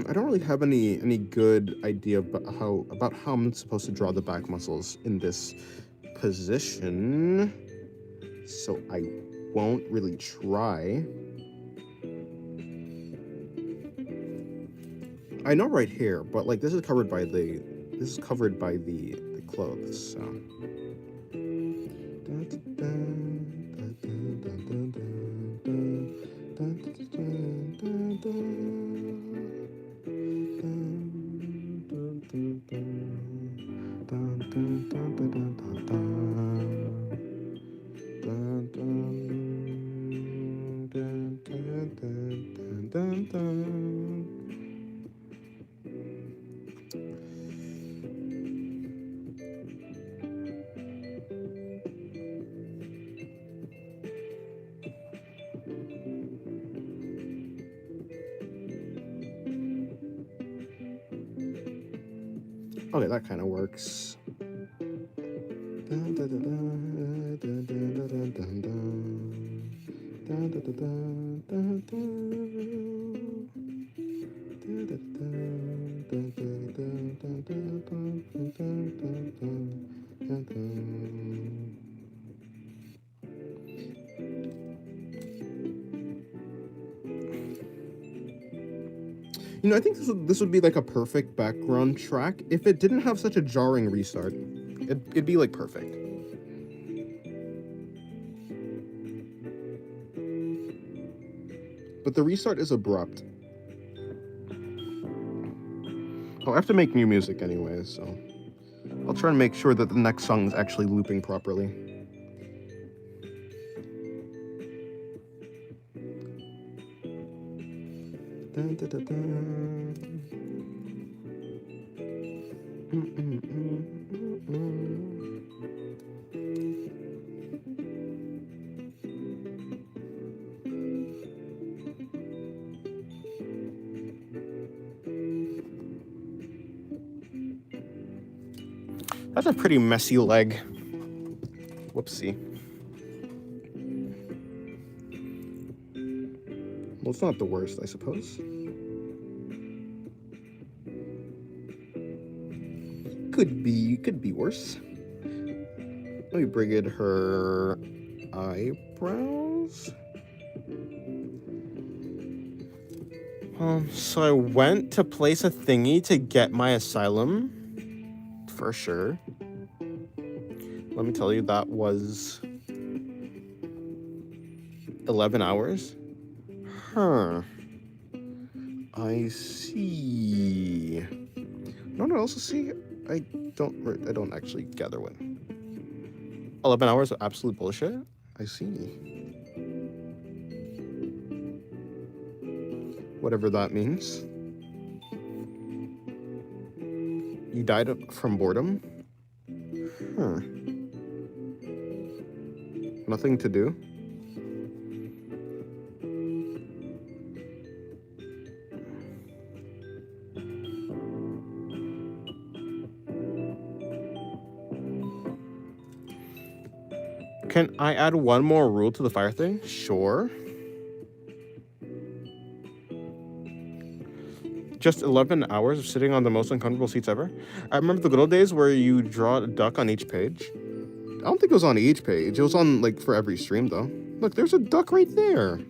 I don't really have any good idea about how I'm supposed to draw the back muscles in this position, so I won't really try. I know right here, but like this is covered by the clothes, so. Okay, that kind of works. You know, I think this would be like a perfect background track if it didn't have such a jarring restart. It'd be like perfect. But the restart is abrupt. Oh, I have to make new music anyway, so I'll try and make sure that the next song is actually looping properly. Dun, dun, dun, dun. That's a pretty messy leg. Whoopsie. Well, it's not the worst, I suppose. Could be worse. Let me bring in her eyebrows. So I went to place a thingy to get my asylum. For sure. let me tell you, that was 11 hours. Huh. I see. No one else to see. I don't actually gather what. 11 hours of absolute bullshit? I see. Whatever that means. You died from boredom? Huh. Nothing to do? Can I add one more rule to the fire thing? Sure. Just 11 hours of sitting on the most uncomfortable seats ever? I remember the good old days where you draw a duck on each page. I don't think it was on each page. It was on, like, for every stream, though. Look, there's a duck right there.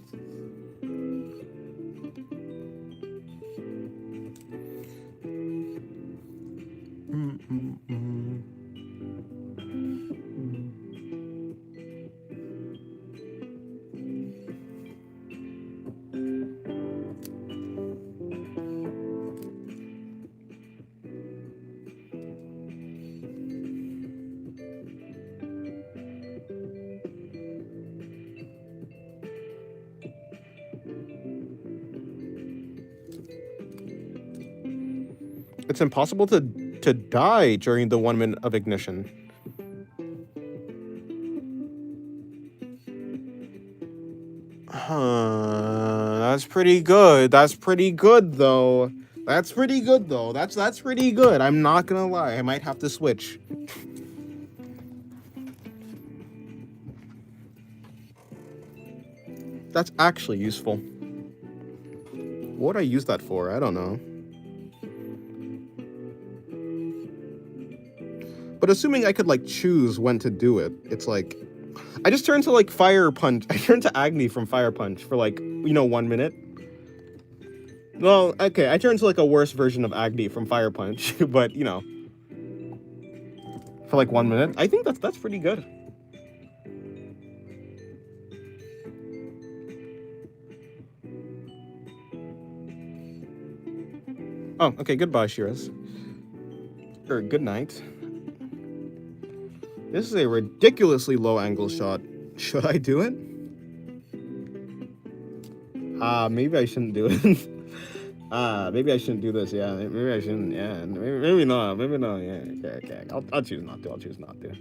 It's impossible to die during the 1 minute of ignition. That's pretty good. That's pretty good, though. That's pretty good. I'm not gonna lie. I might have to switch. That's actually useful. What would I use that for? I don't know. But assuming I could, like, choose when to do it, it's like... I just turned to, like, Fire Punch. I turned to Agni from Fire Punch for, like, 1 minute. Well, okay, I turned to, like, a worse version of Agni from Fire Punch, but, for, like, 1 minute. I think that's pretty good. Oh, okay, goodbye, Shiraz. Or good night. This is a ridiculously low angle shot. Should I do it? Maybe I shouldn't do it. Maybe I shouldn't do this, yeah. Maybe I shouldn't, yeah. Maybe not, yeah. Okay. I'll choose not to.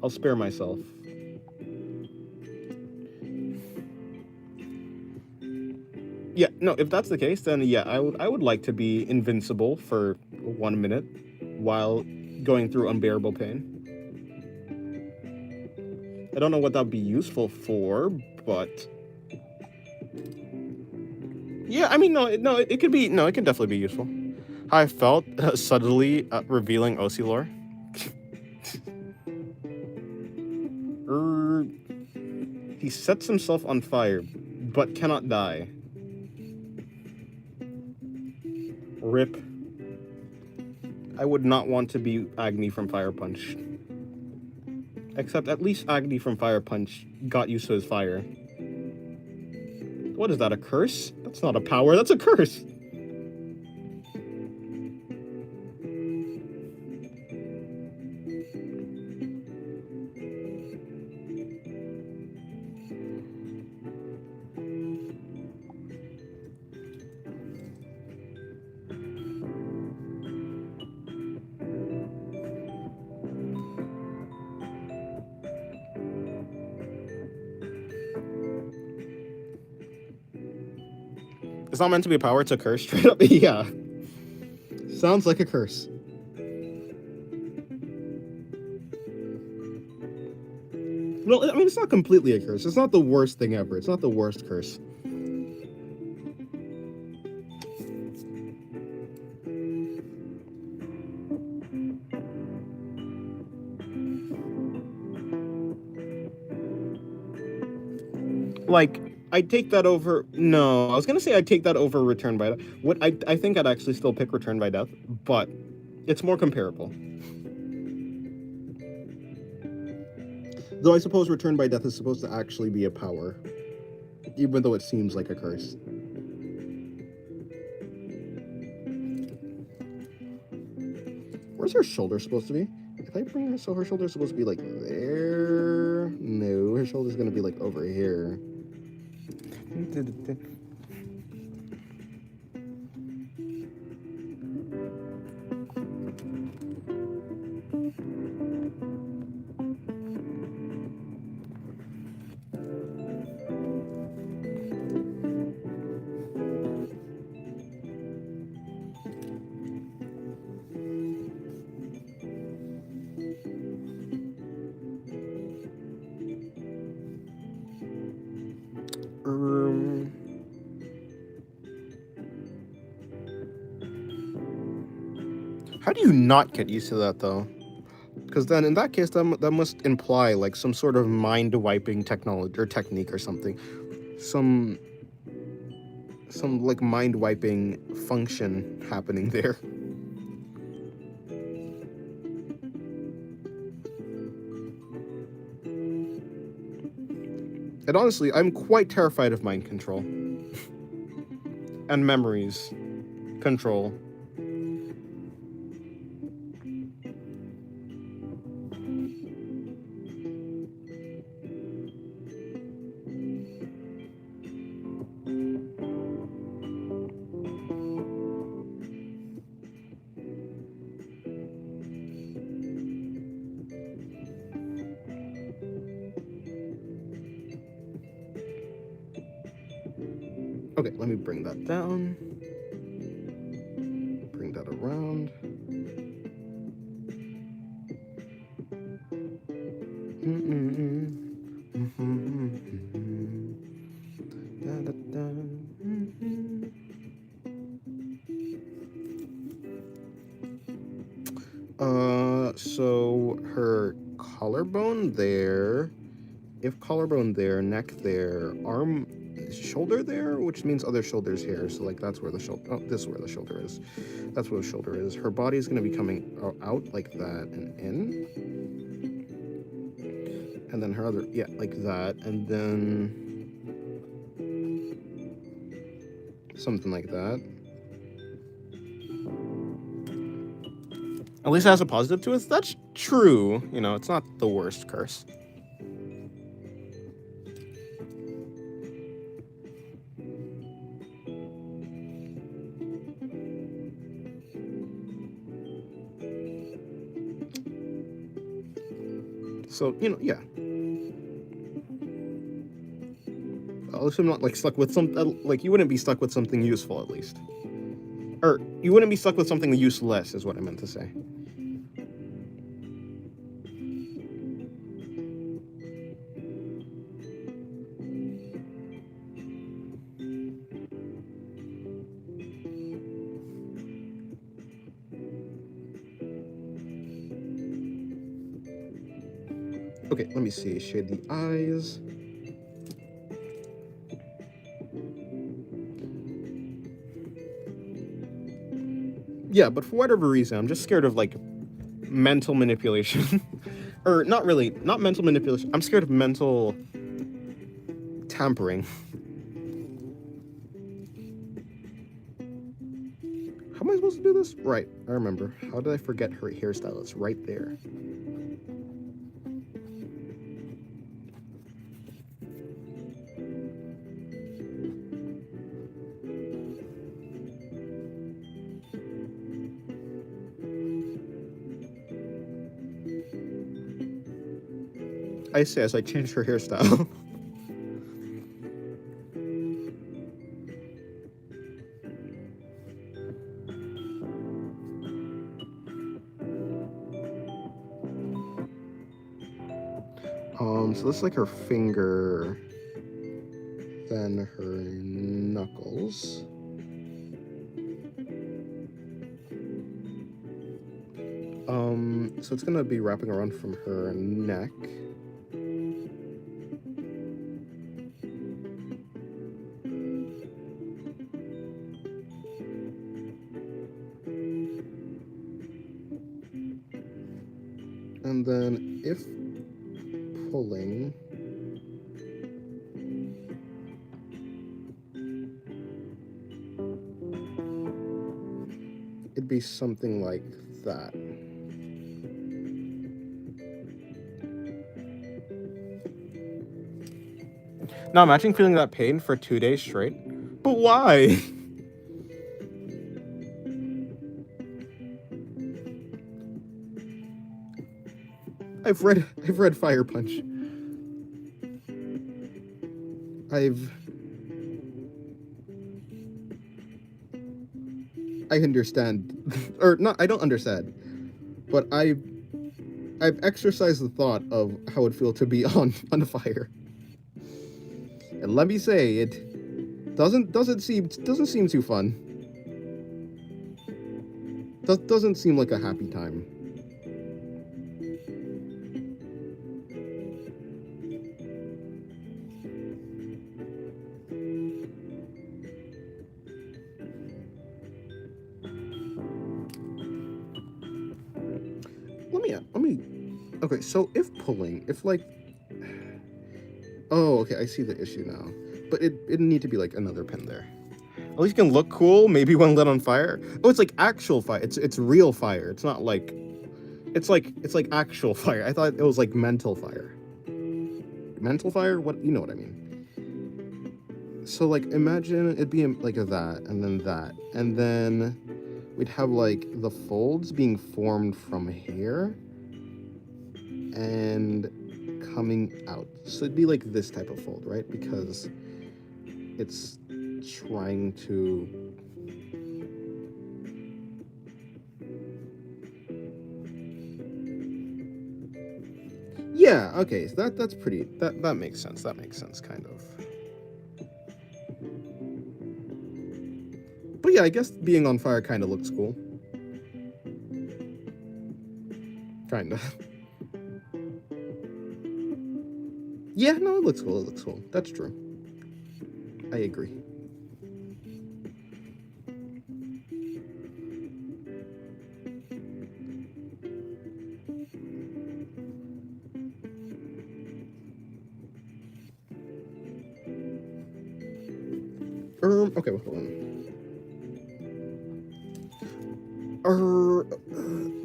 I'll spare myself. Yeah, no, if that's the case, then yeah, I would like to be invincible for 1 minute while going through unbearable pain. I don't know what that'd be useful for, but yeah, I mean, it could be, it can definitely be useful. How I felt subtly revealing OC lore. He sets himself on fire, but cannot die. Rip. I would not want to be Agni from Fire Punch. Except at least Agni from Fire Punch got used to his fire. What is that, a curse? That's not a power, that's a curse! It's not meant to be a power, it's a curse, straight up. Yeah. Sounds like a curse. Well, I mean, it's not completely a curse. It's not the worst thing ever. It's not the worst curse. Like, I'd take that over... No, I was gonna say I'd take that over Return by Death. I think I'd actually still pick Return by Death, but it's more comparable. Though I suppose return by death is supposed to actually be a power, even though it seems like a curse. Where's her shoulder supposed to be? If I bring her, so her shoulder's supposed to be like there. No, her shoulder's gonna be like over here. Um, how do you not get used to that though? Because then in that case, that must imply like some sort of mind wiping technology or technique or something, some like mind wiping function happening there. And honestly, I'm quite terrified of mind control and memories control. Okay, let me bring that down. Bring that around. So her collarbone there. If collarbone there, neck there, arm, shoulder there, which means other shoulders here. So like that's where the shoulder. Oh, this is where the shoulder is. That's where the shoulder is. Her body is gonna be coming out like that and in, and then her other, yeah, like that, and then something like that. At least it has a positive to it. That's true. You know, it's not the worst curse. So, you know, yeah. At least I'm not like stuck with some, like you wouldn't be stuck with something useful at least. Or you wouldn't be stuck with something useless is what I meant to say. Okay, let me see. Shade the eyes. Yeah, but for whatever reason, I'm just scared of like mental manipulation. Or not really, not mental manipulation. I'm scared of mental tampering. How am I supposed to do this? Right, I remember. How did I forget her hairstyle? It's right there. I say as I change her hairstyle. So this is like her finger, then her knuckles. So it's gonna be wrapping around from her neck. And then if pulling, it'd be something like that. Now imagine feeling that pain for 2 days straight. But why? I've read Fire Punch. I understand, or not. I don't understand, but I've exercised the thought of how it feels to be on fire, and let me say, it doesn't seem too fun. Doesn't seem like a happy time. Let me. Okay, so if pulling, if like, oh, okay, I see the issue now. But it'd need to be like another pin there. At least it can look cool, maybe when lit on fire. Oh, it's like actual fire. It's real fire. It's not like, it's like actual fire. I thought it was like mental fire. Mental fire? What, you know what I mean. So like imagine it'd be like that, and then we'd have like the folds being formed from here and coming out. So it'd be like this type of fold, right? Because it's trying to yeah, okay, so that's pretty, that makes sense. That makes sense, kind of. But yeah, I guess being on fire kind of looks cool. Kind of. Yeah, no, it looks cool. It looks cool. That's true. I agree. Okay, hold on.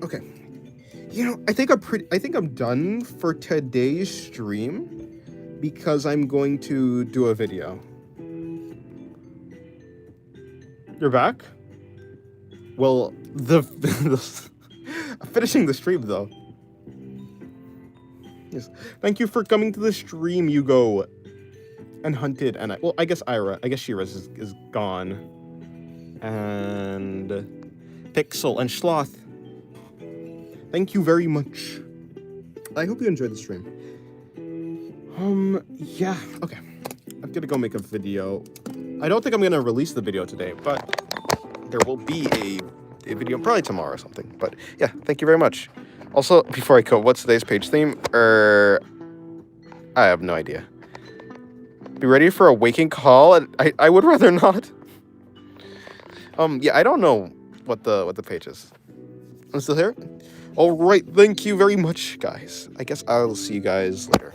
Okay. You know, I think I'm done for today's stream because I'm going to do a video. You're back? Well, finishing the stream though. Yes. Thank you for coming to the stream, Hugo. And Hunted, and I guess Shira is gone. And Pixel and Sloth. Thank you very much. I hope you enjoyed the stream. Yeah, okay. I'm gonna go make a video. I don't think I'm gonna release the video today, but there will be a video probably tomorrow or something. But yeah, thank you very much. Also, before I go, what's today's page theme? I have no idea. Be ready for a waking call, and I would rather not. Yeah, I don't know what the page is. I'm still here? Alright, thank you very much, guys. I guess I'll see you guys later.